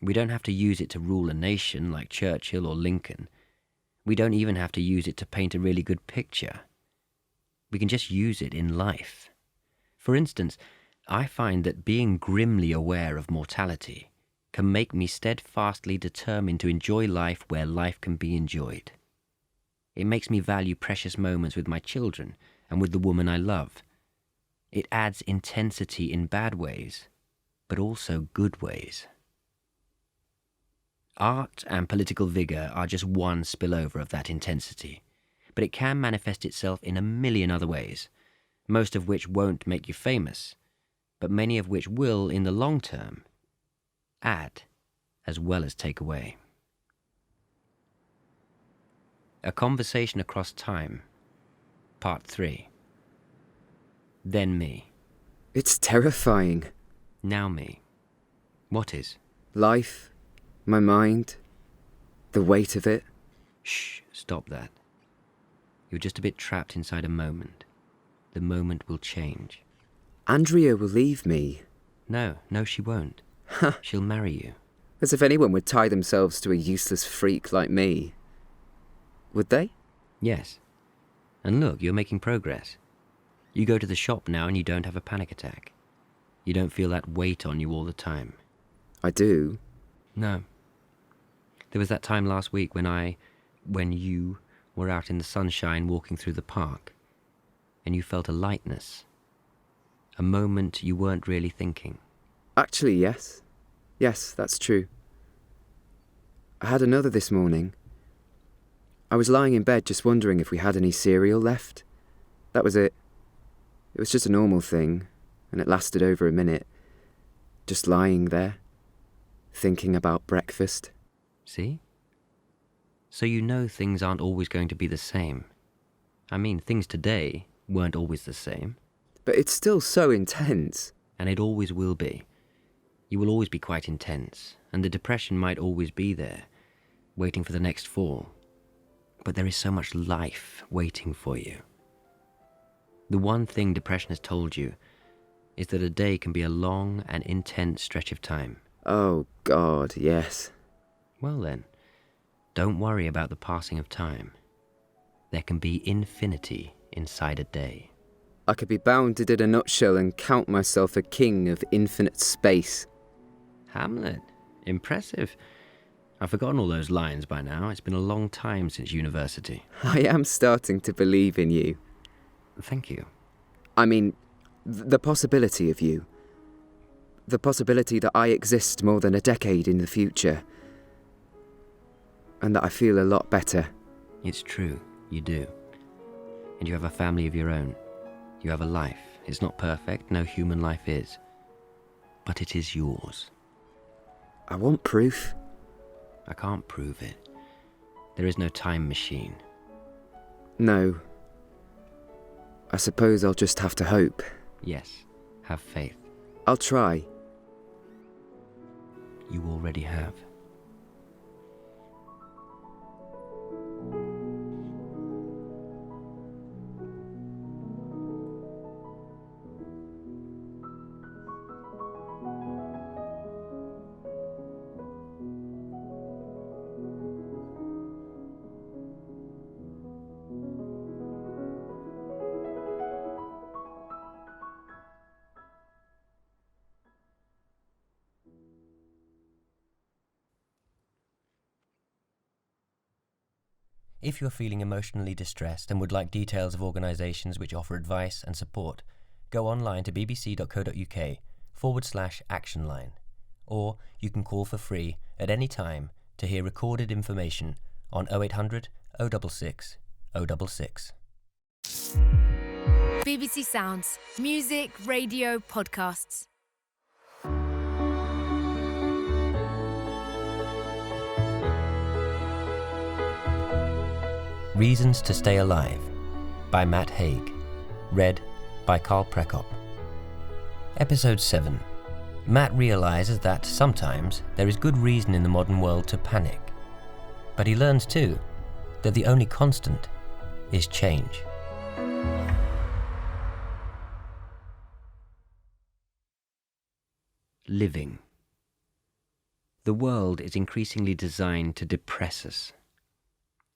We don't have to use it to rule a nation like Churchill or Lincoln. We don't even have to use it to paint a really good picture. We can just use it in life. For instance, I find that being grimly aware of mortality can make me steadfastly determined to enjoy life where life can be enjoyed. It makes me value precious moments with my children and with the woman I love. It adds intensity in bad ways, but also good ways. Art and political vigor are just one spillover of that intensity, but it can manifest itself in a million other ways, most of which won't make you famous, but many of which will, in the long term, add as well as take away. A Conversation Across Time, Part 3. Then me. It's terrifying. Now me. What is? Life, my mind, the weight of it. Shh, stop that. You're just a bit trapped inside a moment. The moment will change. Andrea will leave me. No, she won't. She'll marry you. As if anyone would tie themselves to a useless freak like me. Would they? Yes. And look, you're making progress. You go to the shop now and you don't have a panic attack. You don't feel that weight on you all the time. I do. No. There was that time last week when you were out in the sunshine walking through the park, and you felt a lightness. A moment you weren't really thinking. Actually, yes. Yes, that's true. I had another this morning. I was lying in bed just wondering if we had any cereal left. That was it. It was just a normal thing, and it lasted over a minute. Just lying there, thinking about breakfast. See? So you know things aren't always going to be the same. I mean, things today weren't always the same. But it's still so intense. And it always will be. You will always be quite intense, and the depression might always be there, waiting for the next fall. But there is so much life waiting for you. The one thing depression has told you is that a day can be a long and intense stretch of time. Oh, God, yes. Well then, don't worry about the passing of time. There can be infinity inside a day. I could be bounded in a nutshell and count myself a king of infinite space. Hamlet. Impressive. I've forgotten all those lines by now. It's been a long time since university. I am starting to believe in you. Thank you. I mean, the possibility of you. The possibility that I exist more than a decade in the future. And that I feel a lot better. It's true, you do. And you have a family of your own. You have a life. It's not perfect, no human life is. But it is yours. I want proof. I can't prove it. There is no time machine. No. I suppose I'll just have to hope. Yes, have faith. I'll try. You already have. If you're feeling emotionally distressed and would like details of organisations which offer advice and support, go online to bbc.co.uk/action line, or you can call for free at any time to to hear recorded information on 0800 066 066. BBC Sounds. Music, radio, podcasts. Reasons to Stay Alive by Matt Haig. Read by Carl Prekop. Episode 7. Matt realises that sometimes there is good reason in the modern world to panic. But he learns too that the only constant is change. Living. The world is increasingly designed to depress us.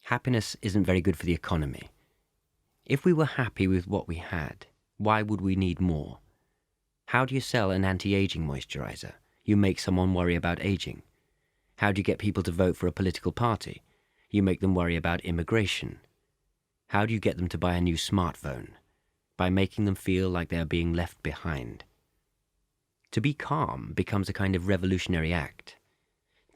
Happiness isn't very good for the economy. If we were happy with what we had, why would we need more? How do you sell an anti-aging moisturizer? You make someone worry about aging. How do you get people to vote for a political party? You make them worry about immigration. How do you get them to buy a new smartphone? By making them feel like they are being left behind. To be calm becomes a kind of revolutionary act.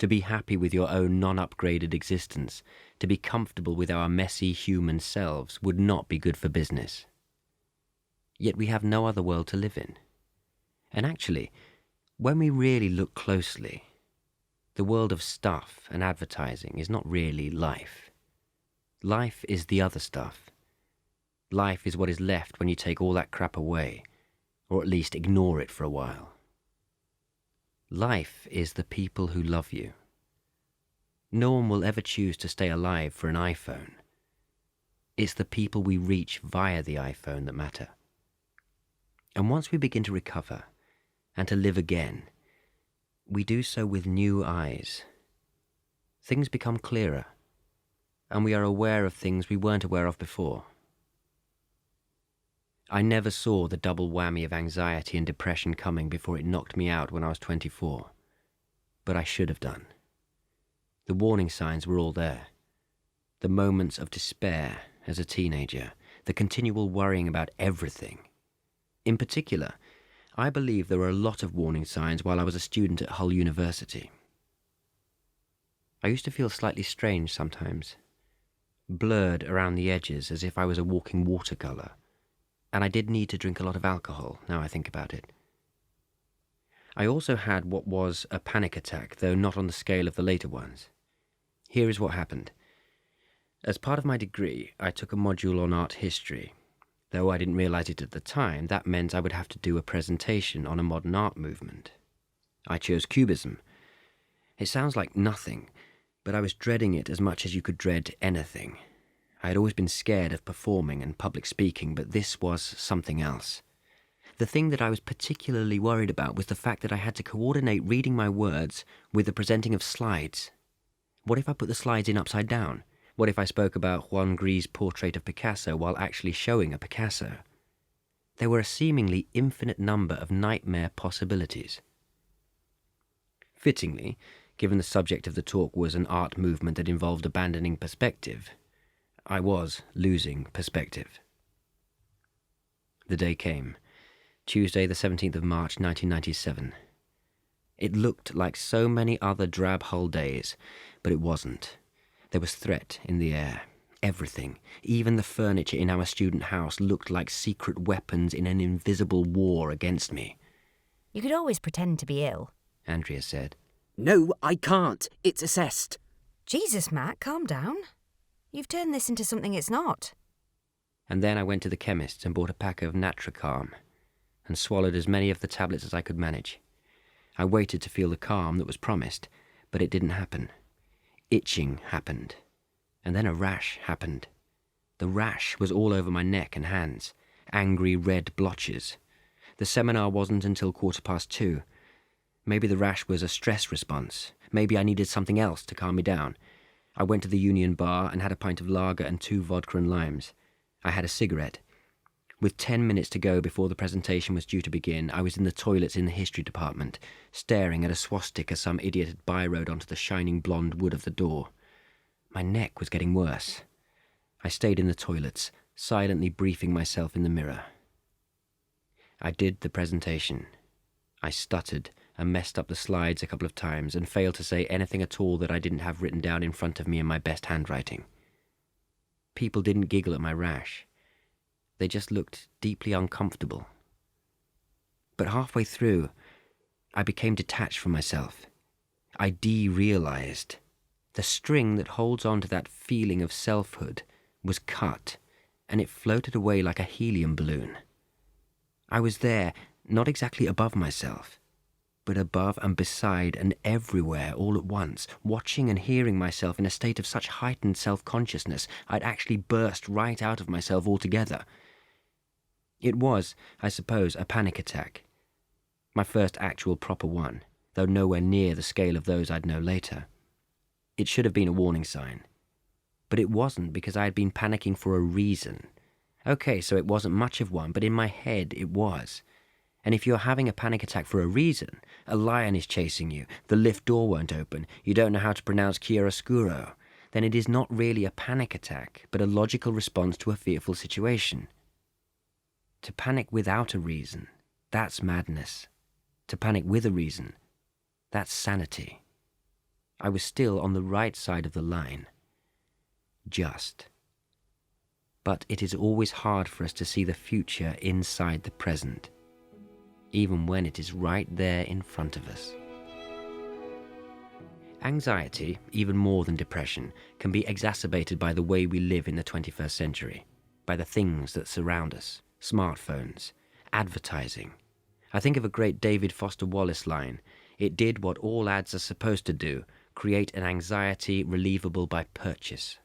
To be happy with your own non-upgraded existence, to be comfortable with our messy human selves would not be good for business. Yet we have no other world to live in. And actually, when we really look closely, the world of stuff and advertising is not really life. Life is the other stuff. Life is what is left when you take all that crap away, or at least ignore it for a while. Life is the people who love you. No one will ever choose to stay alive for an iPhone. It's the people we reach via the iPhone that matter. And once we begin to recover and to live again, we do so with new eyes. Things become clearer, and we are aware of things we weren't aware of before. I never saw the double whammy of anxiety and depression coming before it knocked me out when I was 24. But I should have done. The warning signs were all there. The moments of despair as a teenager, the continual worrying about everything. In particular, I believe there were a lot of warning signs while I was a student at Hull University. I used to feel slightly strange sometimes, blurred around the edges as if I was a walking watercolour. And I did need to drink a lot of alcohol, now I think about it. I also had what was a panic attack, though not on the scale of the later ones. Here is what happened. As part of my degree, I took a module on art history. Though I didn't realise it at the time, that meant I would have to do a presentation on a modern art movement. I chose Cubism. It sounds like nothing, but I was dreading it as much as you could dread anything. I had always been scared of performing and public speaking, but this was something else. The thing that I was particularly worried about was the fact that I had to coordinate reading my words with the presenting of slides. What if I put the slides in upside down? What if I spoke about Juan Gris's portrait of Picasso while actually showing a Picasso? There were a seemingly infinite number of nightmare possibilities. Fittingly, given the subject of the talk was an art movement that involved abandoning perspective, I was losing perspective. The day came, Tuesday the 17th of March 1997. It looked like so many other drab Hull days, but it wasn't. There was threat in the air. Everything, even the furniture in our student house, looked like secret weapons in an invisible war against me. You could always pretend to be ill, Andrea said. No, I can't. It's assessed. Jesus, Matt, calm down. You've turned this into something it's not. And then I went to the chemist's and bought a pack of Natracalm and swallowed as many of the tablets as I could manage. I waited to feel the calm that was promised, but it didn't happen. Itching happened, and then a rash happened. The rash was all over my neck and hands, angry red blotches. The seminar wasn't until 2:15. Maybe the rash was a stress response. Maybe I needed something else to calm me down. I went to the Union Bar and had a pint of lager and 2 vodka and limes. I had a cigarette. With 10 minutes to go before the presentation was due to begin, I was in the toilets in the history department, staring at a swastika some idiot had byrowed onto the shining blonde wood of the door. My neck was getting worse. I stayed in the toilets, silently briefing myself in the mirror. I did the presentation. I stuttered and messed up the slides a couple of times and failed to say anything at all that I didn't have written down in front of me in my best handwriting. People didn't giggle at my rash. They just looked deeply uncomfortable. But halfway through, I became detached from myself. I derealized. The string that holds on to that feeling of selfhood was cut, and it floated away like a helium balloon. I was there, not exactly above myself, but above and beside and everywhere all at once, watching and hearing myself in a state of such heightened self-consciousness, I'd actually burst right out of myself altogether. It was, I suppose, a panic attack. My first actual proper one, though nowhere near the scale of those I'd know later. It should have been a warning sign. But it wasn't, because I had been panicking for a reason. Okay, so it wasn't much of one, but in my head it was. And if you're having a panic attack for a reason, a lion is chasing you, the lift door won't open, you don't know how to pronounce chiaroscuro, then it is not really a panic attack, but a logical response to a fearful situation. To panic without a reason, that's madness. To panic with a reason, that's sanity. I was still on the right side of the line. Just. But it is always hard for us to see the future inside the present, even when it is right there in front of us. Anxiety, even more than depression, can be exacerbated by the way we live in the 21st century, by the things that surround us, smartphones, advertising. I think of a great David Foster Wallace line, "It did what all ads are supposed to do, create an anxiety relievable by purchase."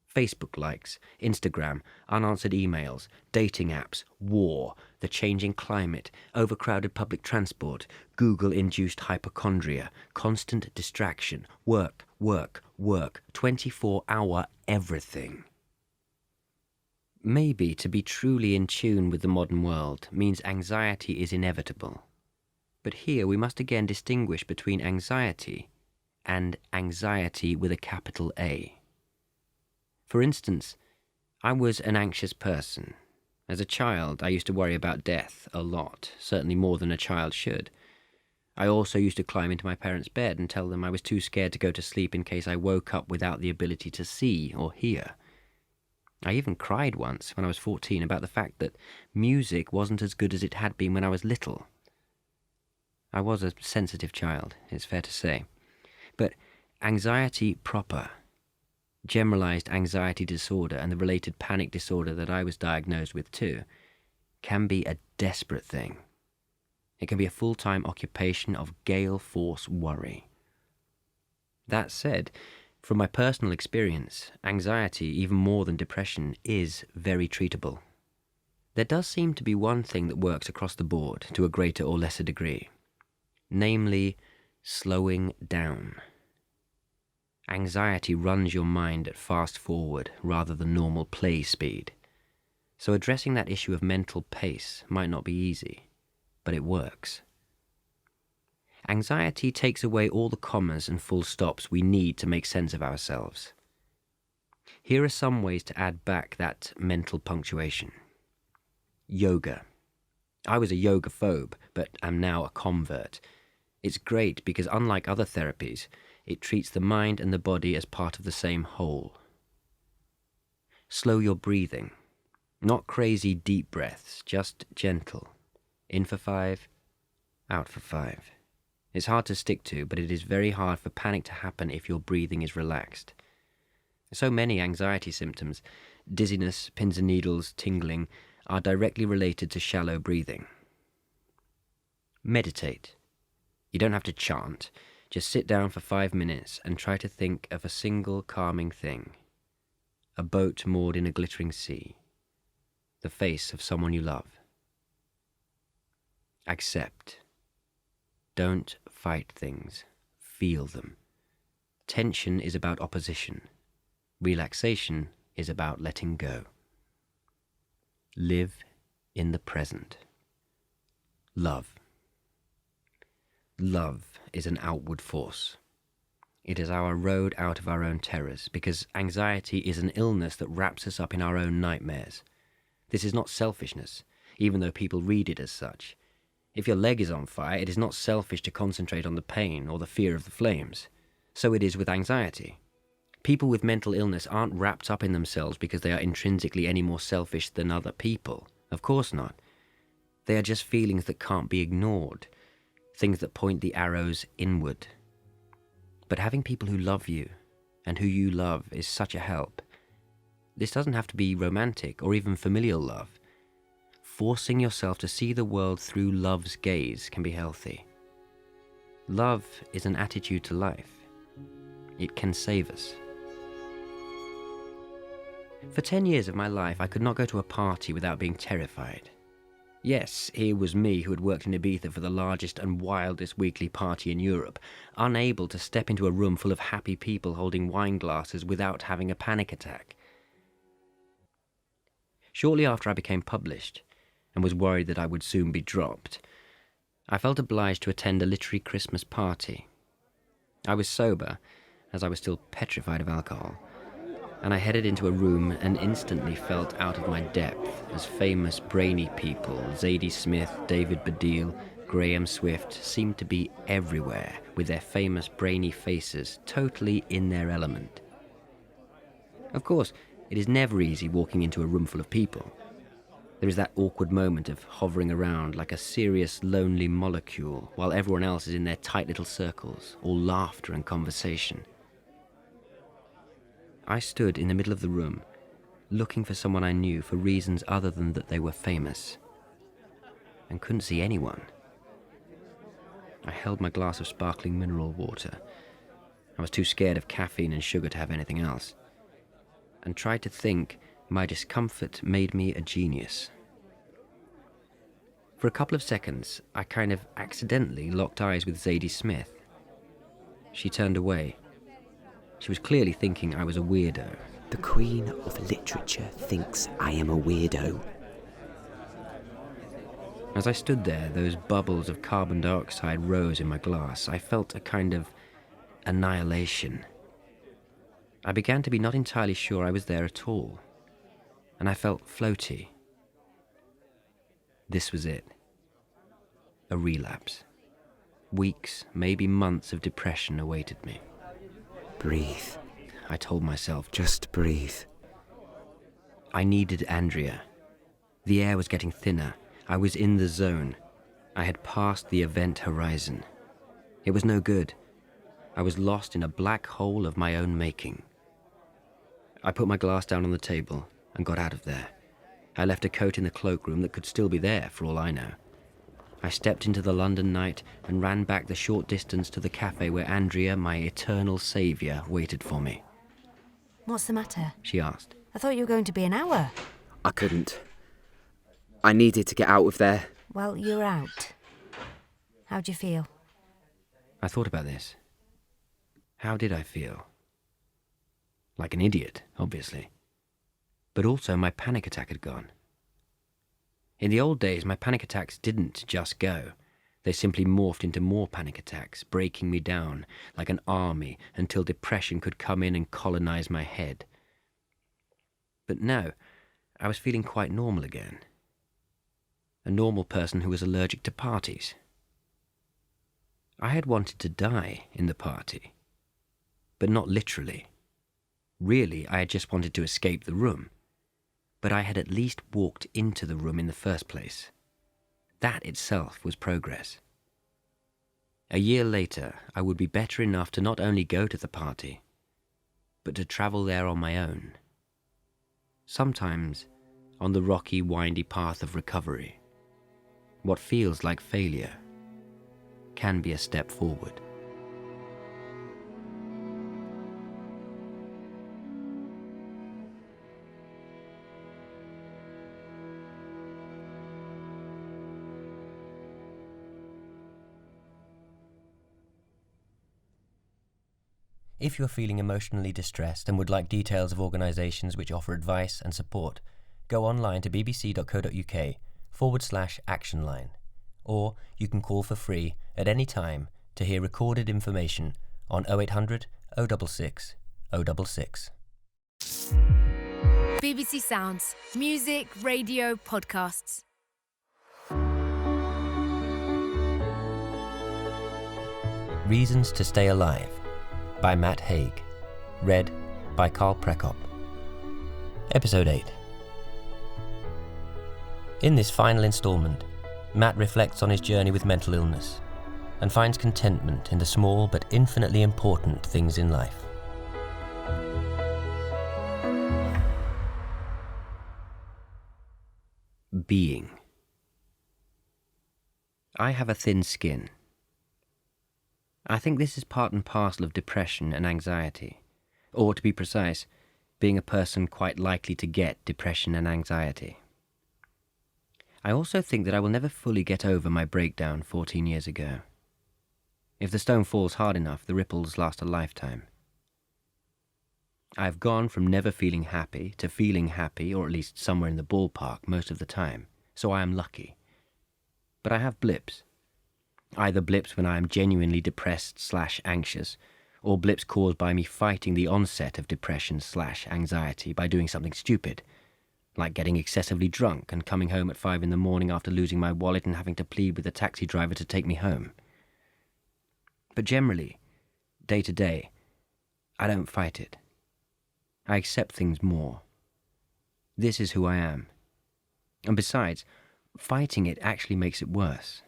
Facebook likes, Instagram, unanswered emails, dating apps, war, the changing climate, overcrowded public transport, Google-induced hypochondria, constant distraction, work, 24-hour everything. Maybe to be truly in tune with the modern world means anxiety is inevitable. But here we must again distinguish between anxiety and anxiety with a capital A. For instance, I was an anxious person. As a child, I used to worry about death a lot, certainly more than a child should. I also used to climb into my parents' bed and tell them I was too scared to go to sleep in case I woke up without the ability to see or hear. I even cried once when I was 14 about the fact that music wasn't as good as it had been when I was little. I was a sensitive child, it's fair to say. But anxiety proper, generalized anxiety disorder and the related panic disorder that I was diagnosed with too, can be a desperate thing. It can be a full-time occupation of gale force worry. That said, from my personal experience, anxiety, even more than depression, is very treatable. There does seem to be one thing that works across the board to a greater or lesser degree, namely slowing down. Anxiety runs your mind at fast forward rather than normal play speed. So addressing that issue of mental pace might not be easy, but it works. Anxiety takes away all the commas and full stops we need to make sense of ourselves. Here are some ways to add back that mental punctuation. Yoga. I was a yoga-phobe, but am now a convert. It's great because unlike other therapies, it treats the mind and the body as part of the same whole. Slow your breathing. Not crazy deep breaths, just gentle. In for 5, out for 5. It's hard to stick to, but it is very hard for panic to happen if your breathing is relaxed. So many anxiety symptoms, dizziness, pins and needles, tingling, are directly related to shallow breathing. Meditate. You don't have to chant. Just sit down for 5 minutes and try to think of a single calming thing. A boat moored in a glittering sea. The face of someone you love. Accept. Don't fight things. Feel them. Tension is about opposition. Relaxation is about letting go. Live in the present. Love. Love is an outward force. It is our road out of our own terrors, because anxiety is an illness that wraps us up in our own nightmares. This is not selfishness, even though people read it as such. If your leg is on fire, it is not selfish to concentrate on the pain or the fear of the flames. So it is with anxiety. People with mental illness aren't wrapped up in themselves because they are intrinsically any more selfish than other people. Of course not. They are just feelings that can't be ignored, things that point the arrows inward. But having people who love you and who you love is such a help. This doesn't have to be romantic or even familial love. Forcing yourself to see the world through love's gaze can be healthy. Love is an attitude to life. It can save us. For 10 years of my life, I could not go to a party without being terrified. Yes, here was me who had worked in Ibiza for the largest and wildest weekly party in Europe, unable to step into a room full of happy people holding wine glasses without having a panic attack. Shortly after I became published, and was worried that I would soon be dropped, I felt obliged to attend a literary Christmas party. I was sober, as I was still petrified of alcohol, and I headed into a room and instantly felt out of my depth as famous brainy people, Zadie Smith, David Baddiel, Graham Swift, seemed to be everywhere with their famous brainy faces totally in their element. Of course, it is never easy walking into a room full of people. There is that awkward moment of hovering around like a serious, lonely molecule while everyone else is in their tight little circles, all laughter and conversation. I stood in the middle of the room, looking for someone I knew for reasons other than that they were famous, and couldn't see anyone. I held my glass of sparkling mineral water. I was too scared of caffeine and sugar to have anything else, and tried to think my discomfort made me a genius. For a couple of seconds, I kind of accidentally locked eyes with Zadie Smith. She turned away. She was clearly thinking I was a weirdo. The Queen of Literature thinks I am a weirdo. As I stood there, those bubbles of carbon dioxide rose in my glass. I felt a kind of annihilation. I began to be not entirely sure I was there at all, and I felt floaty. This was it. A relapse. Weeks, maybe months of depression awaited me. Breathe. I told myself. Just breathe. I needed Andrea. The air was getting thinner. I was in the zone. I had passed the event horizon. It was no good. I was lost in a black hole of my own making. I put my glass down on the table and got out of there. I left a coat in the cloakroom that could still be there, for all I know. I stepped into the London night and ran back the short distance to the cafe where Andrea, my eternal saviour, waited for me. What's the matter? She asked. I thought you were going to be an hour. I couldn't. I needed to get out of there. Well, you're out. How do you feel? I thought about this. How did I feel? Like an idiot, obviously. But also my panic attack had gone. In the old days, my panic attacks didn't just go. They simply morphed into more panic attacks, breaking me down like an army until depression could come in and colonize my head. But now, I was feeling quite normal again. A normal person who was allergic to parties. I had wanted to die in the party, but not literally. Really, I had just wanted to escape the room. But I had at least walked into the room in the first place. That itself was progress. A year later, I would be better enough to not only go to the party, but to travel there on my own. Sometimes, on the rocky, windy path of recovery, what feels like failure can be a step forward. If you're feeling emotionally distressed and would like details of organisations which offer advice and support, go online to bbc.co.uk/action line, or you can call for free at any time to hear recorded information on 0800 066 066. BBC Sounds. Music, radio, podcasts. Reasons to Stay Alive by Matt Haig. Read by Carl Prekop. Episode 8. In this final installment, Matt reflects on his journey with mental illness and finds contentment in the small but infinitely important things in life. Being. I have a thin skin. I think this is part and parcel of depression and anxiety, or to be precise, being a person quite likely to get depression and anxiety. I also think that I will never fully get over my breakdown 14 years ago. If the stone falls hard enough, the ripples last a lifetime. I have gone from never feeling happy to feeling happy, or at least somewhere in the ballpark most of the time, so I am lucky. But I have blips. Either blips when I am genuinely depressed/anxious, or blips caused by me fighting the onset of depression/anxiety by doing something stupid, like getting excessively drunk and coming home at 5 in the morning after losing my wallet and having to plead with the taxi driver to take me home. But generally, day to day, I don't fight it. I accept things more. This is who I am. And besides, fighting it actually makes it worse.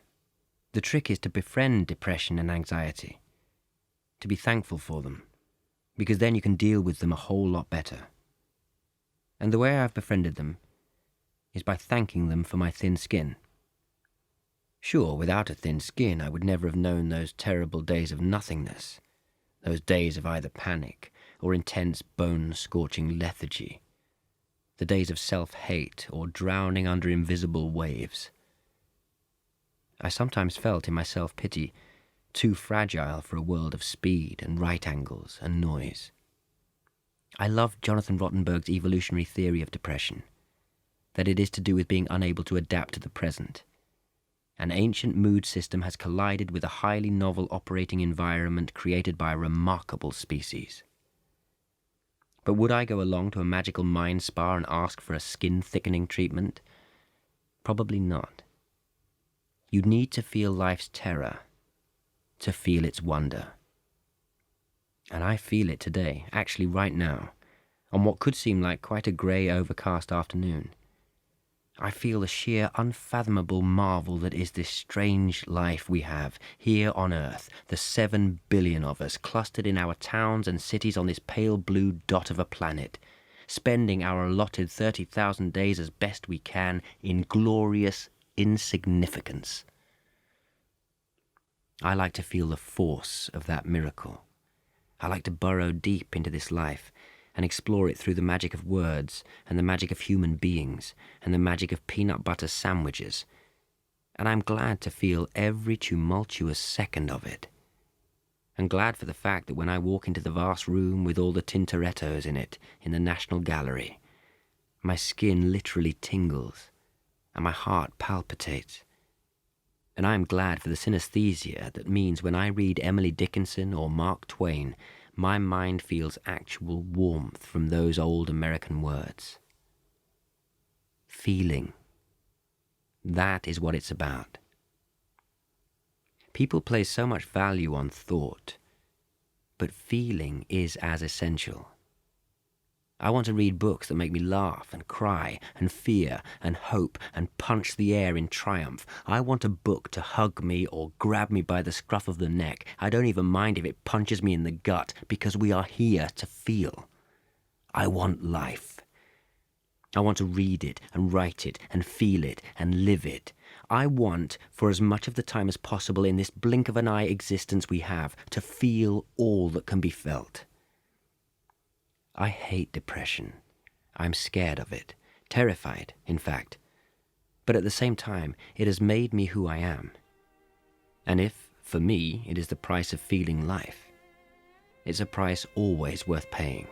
The trick is to befriend depression and anxiety, to be thankful for them, because then you can deal with them a whole lot better. And the way I've befriended them is by thanking them for my thin skin. Sure, without a thin skin, I would never have known those terrible days of nothingness, those days of either panic or intense bone-scorching lethargy, the days of self-hate or drowning under invisible waves. I sometimes felt in my self-pity too fragile for a world of speed and right angles and noise. I loved Jonathan Rottenberg's evolutionary theory of depression, that it is to do with being unable to adapt to the present. An ancient mood system has collided with a highly novel operating environment created by a remarkable species. But would I go along to a magical mind spa and ask for a skin-thickening treatment? Probably not. You need to feel life's terror to feel its wonder. And I feel it today, actually right now, on what could seem like quite a grey, overcast afternoon. I feel the sheer unfathomable marvel that is this strange life we have here on Earth, the 7 billion of us clustered in our towns and cities on this pale blue dot of a planet, spending our allotted 30,000 days as best we can in glorious insignificance. I like to feel the force of that miracle. I like to burrow deep into this life and explore it through the magic of words and the magic of human beings and the magic of peanut butter sandwiches. And I'm glad to feel every tumultuous second of it. I'm glad for the fact that when I walk into the vast room with all the Tintorettos in it in the National Gallery, my skin literally tingles and my heart palpitates. And I am glad for the synesthesia that means when I read Emily Dickinson or Mark Twain, my mind feels actual warmth from those old American words. Feeling. That is what it's about. People place so much value on thought, but feeling is as essential. I want to read books that make me laugh and cry and fear and hope and punch the air in triumph. I want a book to hug me or grab me by the scruff of the neck. I don't even mind if it punches me in the gut, because we are here to feel. I want life. I want to read it and write it and feel it and live it. I want, for as much of the time as possible in this blink of an eye existence we have, to feel all that can be felt. I hate depression. I'm scared of it, terrified, in fact. But at the same time, it has made me who I am. And if, for me, it is the price of feeling life, it's a price always worth paying.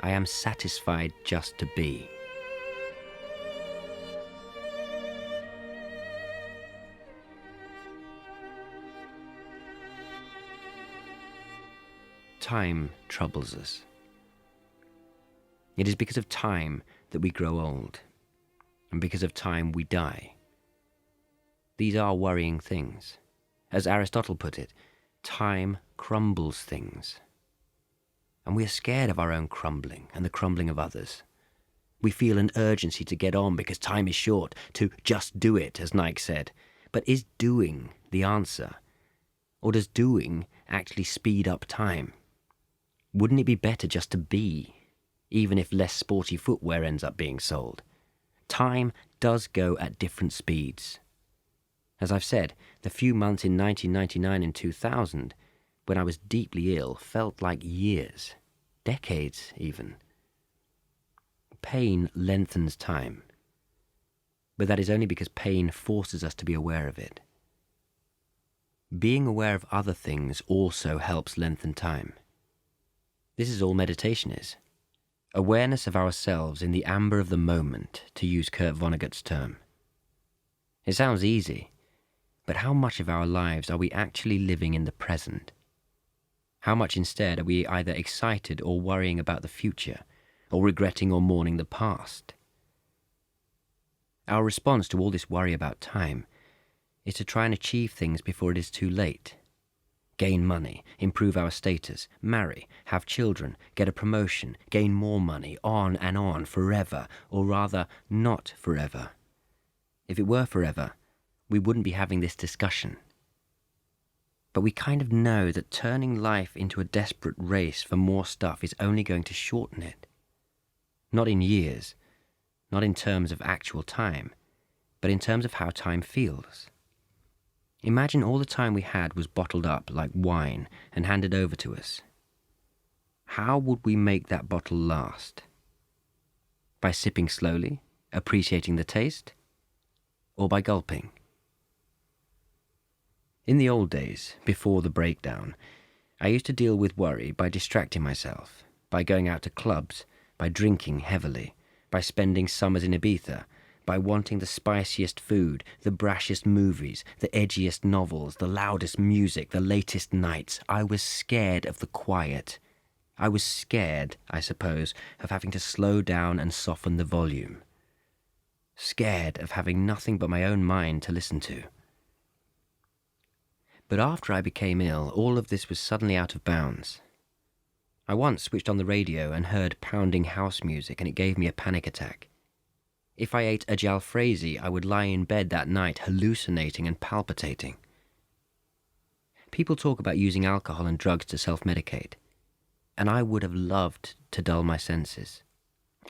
I am satisfied just to be. Time troubles us. It is because of time that we grow old, and because of time we die. These are worrying things, As Aristotle put it, time crumbles things. And we are scared of our own crumbling and the crumbling of others. We feel an urgency to get on because time is short, to just do it, as Nike said. But is doing the answer? Or does doing actually speed up time? Wouldn't it be better just to be, even if less sporty footwear ends up being sold? Time does go at different speeds. As I've said, the few months in 1999 and 2000, when I was deeply ill, felt like years, decades even. Pain lengthens time, but that is only because pain forces us to be aware of it. Being aware of other things also helps lengthen time. This is all meditation is. Awareness of ourselves in the amber of the moment, to use Kurt Vonnegut's term. It sounds easy, but how much of our lives are we actually living in the present? How much instead are we either excited or worrying about the future, or regretting or mourning the past? Our response to all this worry about time is to try and achieve things before it is too late. Gain money, improve our status, marry, have children, get a promotion, gain more money, on and on, forever, or rather, not forever. If it were forever, we wouldn't be having this discussion. But we kind of know that turning life into a desperate race for more stuff is only going to shorten it. Not in years, not in terms of actual time, but in terms of how time feels. Imagine all the time we had was bottled up like wine and handed over to us. How would we make that bottle last? By sipping slowly, appreciating the taste, or by gulping? In the old days, before the breakdown, I used to deal with worry by distracting myself, by going out to clubs, by drinking heavily, by spending summers in Ibiza, by wanting the spiciest food, the brashest movies, the edgiest novels, the loudest music, the latest nights. I was scared of the quiet. I was scared, I suppose, of having to slow down and soften the volume. Scared of having nothing but my own mind to listen to. But after I became ill, all of this was suddenly out of bounds. I once switched on the radio and heard pounding house music, and it gave me a panic attack. If I ate a jalfrezi, I would lie in bed that night hallucinating and palpitating. People talk about using alcohol and drugs to self-medicate, and I would have loved to dull my senses.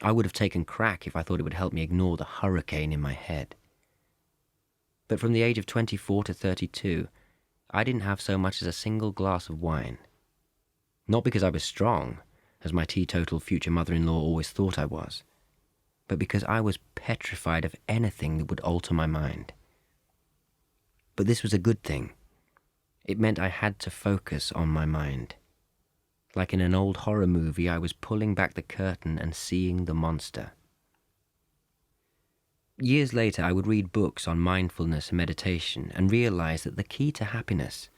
I would have taken crack if I thought it would help me ignore the hurricane in my head. But from the age of 24 to 32, I didn't have so much as a single glass of wine. Not because I was strong, as my teetotal future mother-in-law always thought I was, but because I was petrified of anything that would alter my mind. But this was a good thing. It meant I had to focus on my mind. Like in an old horror movie, I was pulling back the curtain and seeing the monster. Years later, I would read books on mindfulness and meditation and realize that the key to happiness,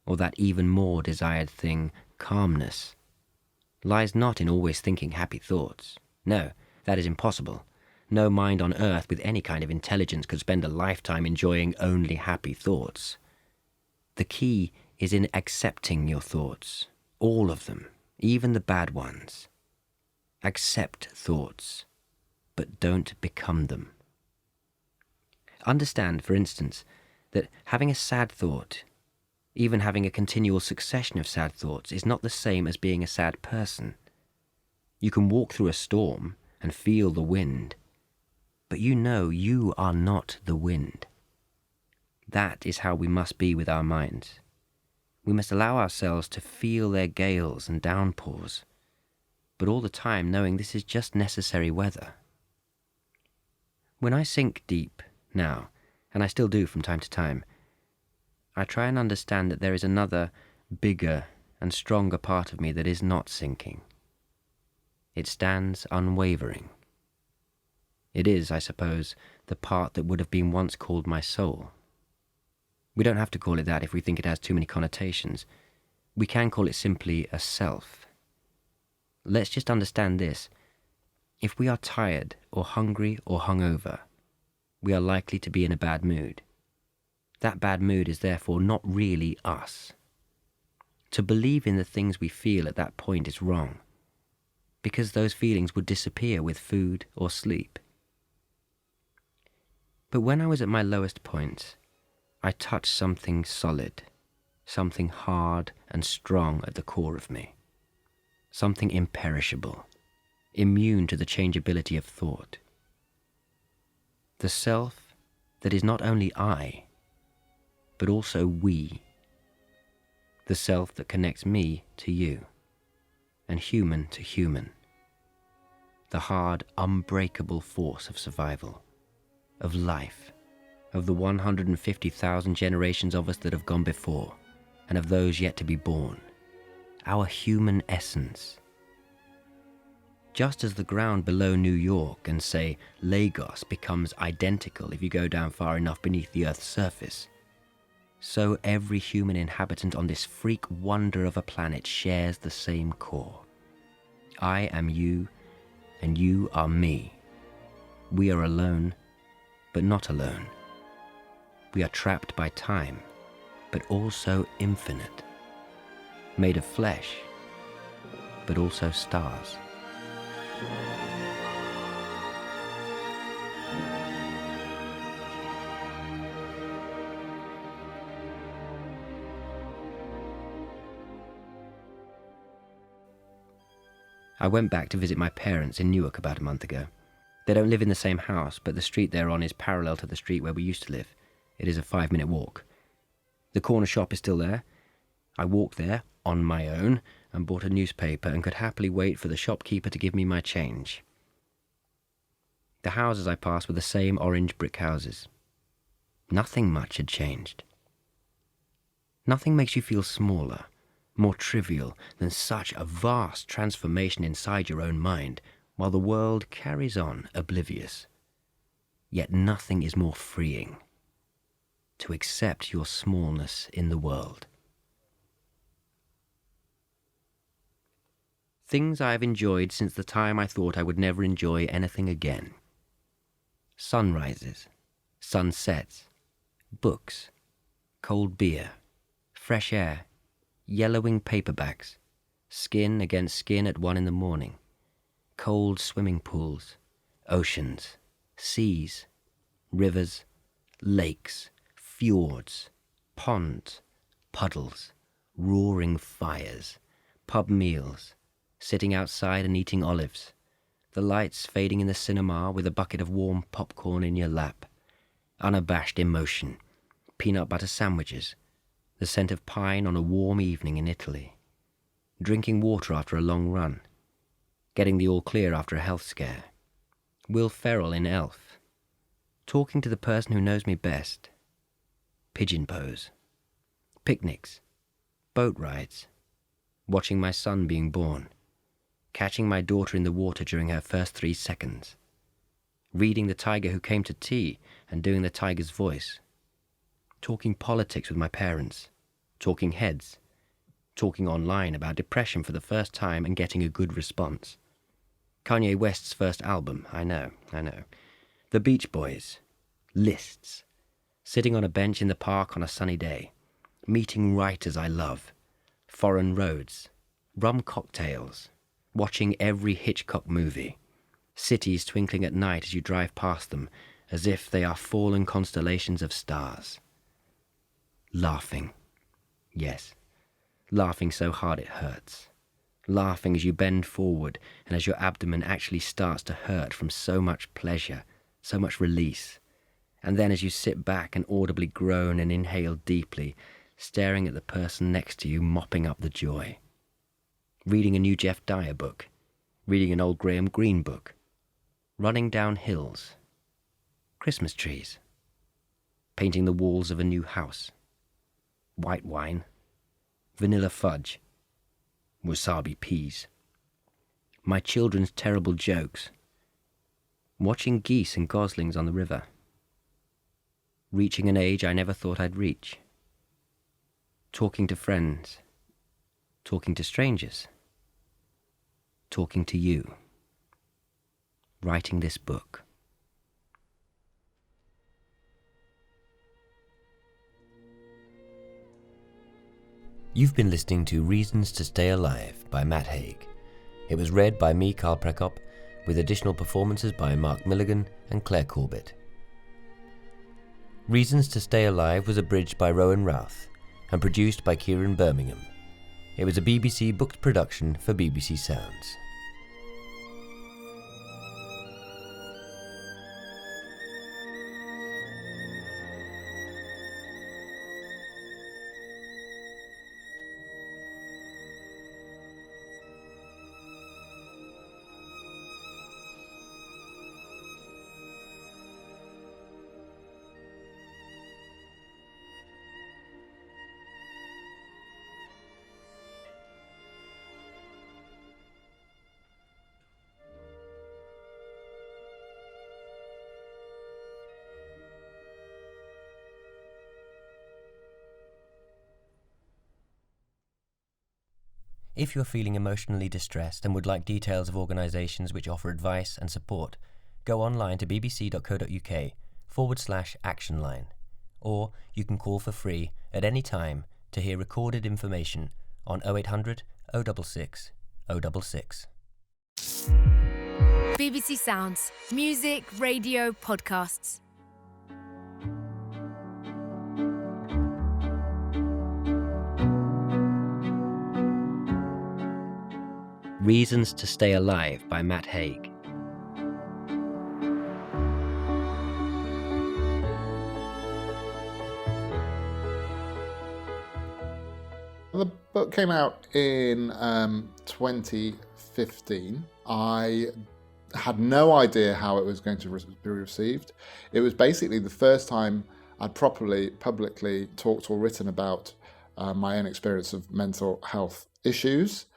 or that even more desired thing, calmness, lies not in always thinking happy thoughts. No, that is impossible. No mind on earth with any kind of intelligence could spend a lifetime enjoying only happy thoughts. The key is in accepting your thoughts, all of them, even the bad ones. Accept thoughts, but don't become them. Understand, for instance, that having a sad thought, even having a continual succession of sad thoughts, is not the same as being a sad person. You can walk through a storm and feel the wind, but you know you are not the wind. That is how we must be with our minds. We must allow ourselves to feel their gales and downpours, but all the time knowing this is just necessary weather. When I sink deep now, and I still do from time to time, I try and understand that there is another, bigger and stronger part of me that is not sinking. It stands unwavering. It is, I suppose, the part that would have been once called my soul. We don't have to call it that if we think it has too many connotations. We can call it simply a self. Let's just understand this. If we are tired or hungry or hungover, we are likely to be in a bad mood. That bad mood is therefore not really us. To believe in the things we feel at that point is wrong, because those feelings would disappear with food or sleep. But when I was at my lowest point, I touched something solid, something hard and strong at the core of me, something imperishable, immune to the changeability of thought. The self that is not only I, but also we. The self that connects me to you, and human to human. The hard, unbreakable force of survival, of life, of the 150,000 generations of us that have gone before, and of those yet to be born. Our human essence. Just as the ground below New York and, say, Lagos becomes identical if you go down far enough beneath the Earth's surface, so every human inhabitant on this freak wonder of a planet shares the same core. I am you, and you are me. We are alone, but not alone. We are trapped by time, but also infinite. Made of flesh, but also stars. I went back to visit my parents in Newark about a month ago. They don't live in the same house, but the street they're on is parallel to the street where we used to live. It is a 5-minute walk. The corner shop is still there. I walked there on my own and bought a newspaper and could happily wait for the shopkeeper to give me my change. The houses I passed were the same orange brick houses. Nothing much had changed. Nothing makes you feel smaller, more trivial than such a vast transformation inside your own mind, while the world carries on oblivious. Yet nothing is more freeing. To accept your smallness in the world. Things I have enjoyed since the time I thought I would never enjoy anything again. Sunrises, sunsets, books, cold beer, fresh air, yellowing paperbacks, skin against skin at 1 a.m, cold swimming pools, oceans, seas, rivers, lakes, fjords, ponds, puddles, roaring fires, pub meals, sitting outside and eating olives, the lights fading in the cinema with a bucket of warm popcorn in your lap, unabashed emotion, peanut butter sandwiches, the scent of pine on a warm evening in Italy, drinking water after a long run, getting the all clear after a health scare, Will Ferrell in Elf, talking to the person who knows me best, pigeon pose, picnics, boat rides, watching my son being born, catching my daughter in the water during her first 3 seconds, reading The Tiger Who Came to Tea and doing the tiger's voice, talking politics with my parents, talking heads, talking online about depression for the first time and getting a good response. Kanye West's first album, I know. The Beach Boys, lists, sitting on a bench in the park on a sunny day, meeting writers I love, foreign roads, rum cocktails, watching every Hitchcock movie, cities twinkling at night as you drive past them as if they are fallen constellations of stars. Laughing. Yes, laughing so hard it hurts. Laughing as you bend forward and as your abdomen actually starts to hurt from so much pleasure, so much release. And then as you sit back and audibly groan and inhale deeply, staring at the person next to you mopping up the joy. Reading a new Jeff Dyer book. Reading an old Graham Greene book. Running down hills. Christmas trees. Painting the walls of a new house. White wine. Vanilla fudge. Wasabi peas. My children's terrible jokes. Watching geese and goslings on the river. Reaching an age I never thought I'd reach. Talking to friends. Talking to strangers. Talking to you. Writing this book. You've been listening to Reasons to Stay Alive by Matt Haig. It was read by me, Carl Prekop, with additional performances by Mark Milligan and Claire Corbett. Reasons to Stay Alive was abridged by Rowan Routh and produced by Kieran Birmingham. It was a BBC booked production for BBC Sounds. If you're feeling emotionally distressed and would like details of organisations which offer advice and support, go online to bbc.co.uk/action line, or you can call for free at any time to hear recorded information on 0800 066 066. BBC Sounds. Music, radio, podcasts. Reasons to Stay Alive by Matt Haig. The book came out in 2015. I had no idea how it was going to be received. It was basically the first time I'd properly, publicly talked or written about my own experience of mental health issues.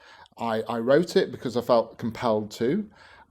I wrote it because I felt compelled to.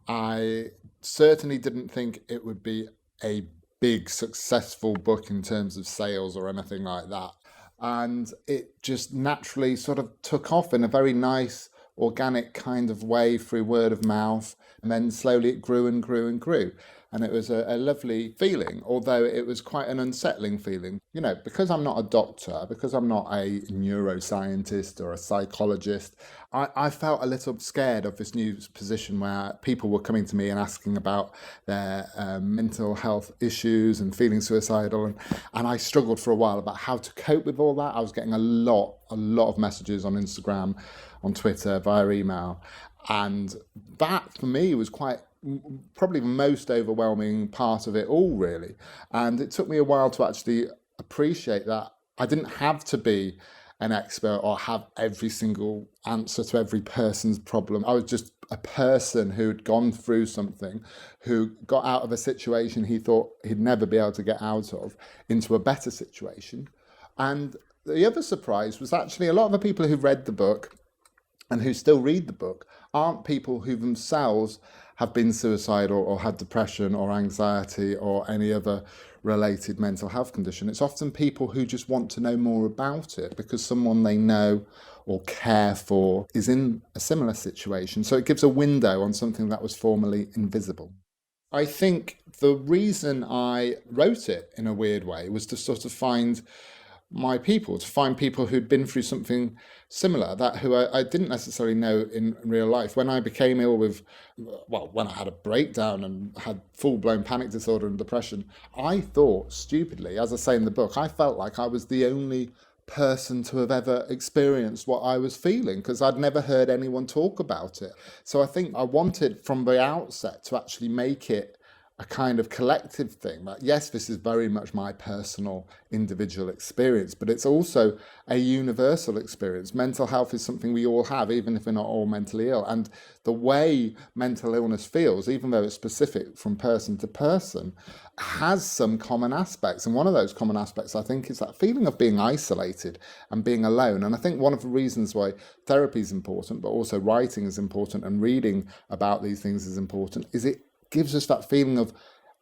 I certainly didn't think it would be a big, successful book in terms of sales or anything like that. And it just naturally sort of took off in a very nice, organic kind of way through word of mouth. And then slowly it grew and grew and grew. And it was a lovely feeling, although it was quite an unsettling feeling. You know, because I'm not a doctor, because I'm not a neuroscientist or a psychologist, I felt a little scared of this new position where people were coming to me and asking about their mental health issues and feeling suicidal. And I struggled for a while about how to cope with all that. I was getting a lot of messages on Instagram, on Twitter, via email. And that, for me, was probably the most overwhelming part of it all, really. And it took me a while to actually appreciate that I didn't have to be an expert or have every single answer to every person's problem. I was just a person who'd gone through something, who got out of a situation he thought he'd never be able to get out of into a better situation. And the other surprise was actually a lot of the people who read the book and who still read the book aren't people who themselves have been suicidal or had depression or anxiety or any other related mental health condition. It's often people who just want to know more about it because someone they know or care for is in a similar situation. So it gives a window on something that was formerly invisible. I think the reason I wrote it in a weird way was to sort of find my people, to find people who'd been through something similar, who I didn't necessarily know in real life. When I became ill when I had a breakdown and had full-blown panic disorder and depression, I thought, stupidly, as I say in the book, I felt like I was the only person to have ever experienced what I was feeling because I'd never heard anyone talk about it. So I think I wanted from the outset to actually make it a kind of collective thing. That yes, this is very much my personal individual experience, but it's also a universal experience. Mental health is something we all have, even if we're not all mentally ill. And the way mental illness feels, even though it's specific from person to person, has some common aspects. And one of those common aspects, I think, is that feeling of being isolated and being alone. And I think one of the reasons why therapy is important, but also writing is important and reading about these things is important, is it gives us that feeling of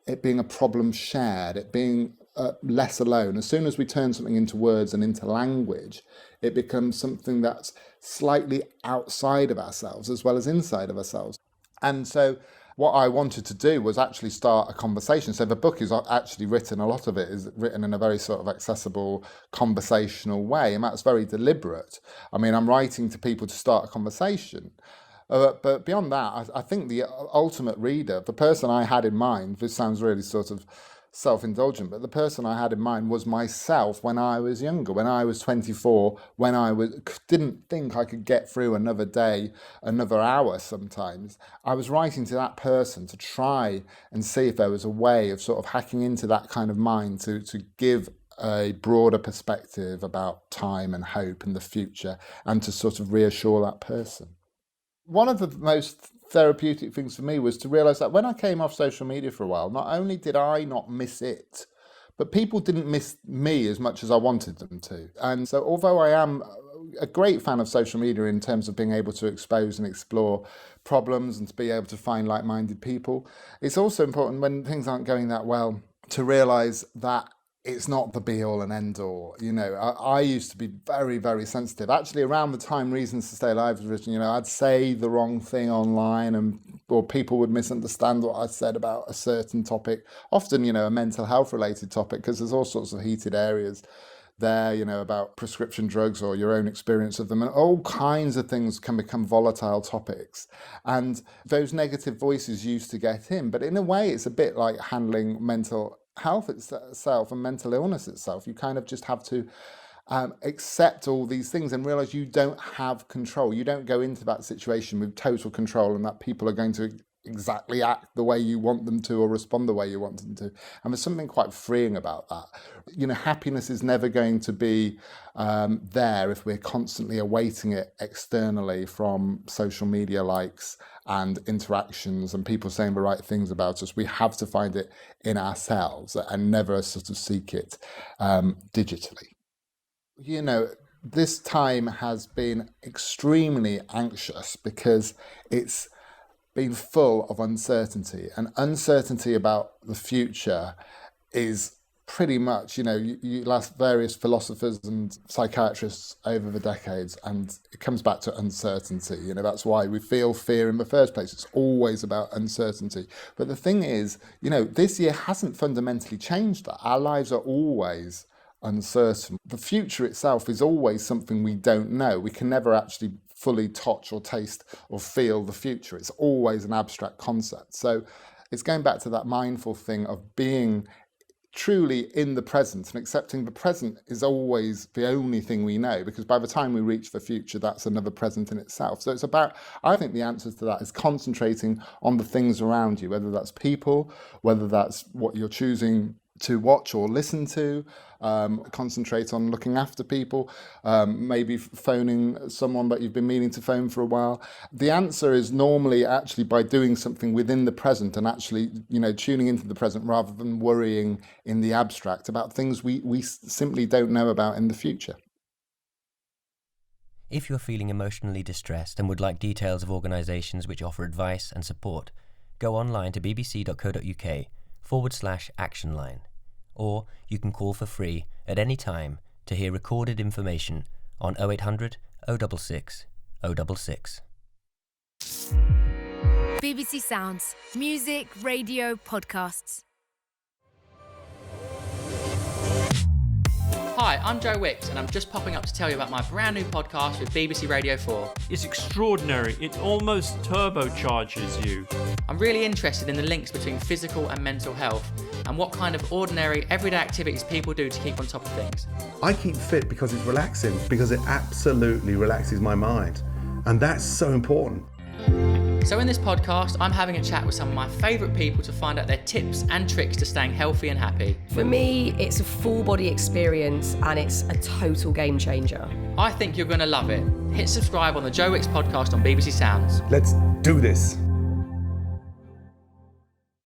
it being a problem shared, it being less alone. As soon as we turn something into words and into language, it becomes something that's slightly outside of ourselves as well as inside of ourselves. And so what I wanted to do was actually start a conversation. So the book is actually written, a lot of it is written in a very sort of accessible, conversational way, and that's very deliberate. I mean, I'm writing to people to start a conversation. But beyond that, I think the ultimate reader, the person I had in mind, this sounds really sort of self-indulgent, but the person I had in mind was myself when I was younger, when I was 24, when I didn't think I could get through another day, another hour sometimes. I was writing to that person to try and see if there was a way of sort of hacking into that kind of mind to give a broader perspective about time and hope and the future, and to sort of reassure that person. One of the most therapeutic things for me was to realise that when I came off social media for a while, not only did I not miss it, but people didn't miss me as much as I wanted them to. And so although I am a great fan of social media in terms of being able to expose and explore problems and to be able to find like-minded people, it's also important when things aren't going that well to realise that it's not the be-all and end-all. You know, I used to be very, very sensitive. Actually, around the time Reasons to Stay Alive was written, you know, I'd say the wrong thing online or people would misunderstand what I said about a certain topic, often, you know, a mental health-related topic, because there's all sorts of heated areas there, you know, about prescription drugs or your own experience of them, and all kinds of things can become volatile topics. And those negative voices used to get in, but in a way, it's a bit like handling mental health itself and mental illness itself. You kind of just have to accept all these things and realize you don't have control. You don't go into that situation with total control and that people are going to exactly act the way you want them to or respond the way you want them to. And there's something quite freeing about that. You know, happiness is never going to be there if we're constantly awaiting it externally from social media likes and interactions and people saying the right things about us. We have to find it in ourselves and never sort of seek it digitally. You know, this time has been extremely anxious because it's been full of uncertainty, and uncertainty about the future is pretty much, you know, you ask various philosophers and psychiatrists over the decades and it comes back to uncertainty. You know, that's why we feel fear in the first place. It's always about uncertainty. But the thing is, you know, this year hasn't fundamentally changed that. Our lives are always uncertain. The future itself is always something we don't know. We can never actually fully touch or taste or feel the future. It's always an abstract concept. So it's going back to that mindful thing of being truly in the present and accepting the present is always the only thing we know, because by the time we reach the future, that's another present in itself. So it's about, I think the answer to that is concentrating on the things around you, whether that's people, whether that's what you're choosing to watch or listen to, concentrate on looking after people, maybe phoning someone that you've been meaning to phone for a while. The answer is normally actually by doing something within the present and actually, you know, tuning into the present rather than worrying in the abstract about things we simply don't know about in the future. If you're feeling emotionally distressed and would like details of organisations which offer advice and support, go online to bbc.co.uk/action line, or you can call for free at any time to hear recorded information on 0800 066 066. BBC Sounds. Music, radio, podcasts. Hi, I'm Joe Wicks and I'm just popping up to tell you about my brand new podcast with BBC Radio 4. It's extraordinary. It almost turbocharges you. I'm really interested in the links between physical and mental health and what kind of ordinary, everyday activities people do to keep on top of things. I keep fit because it's relaxing, because it absolutely relaxes my mind. And that's so important. So in this podcast, I'm having a chat with some of my favourite people to find out their tips and tricks to staying healthy and happy. For me, it's a full body experience and it's a total game changer. I think you're going to love it. Hit subscribe on the Joe Wicks podcast on BBC Sounds. Let's do this.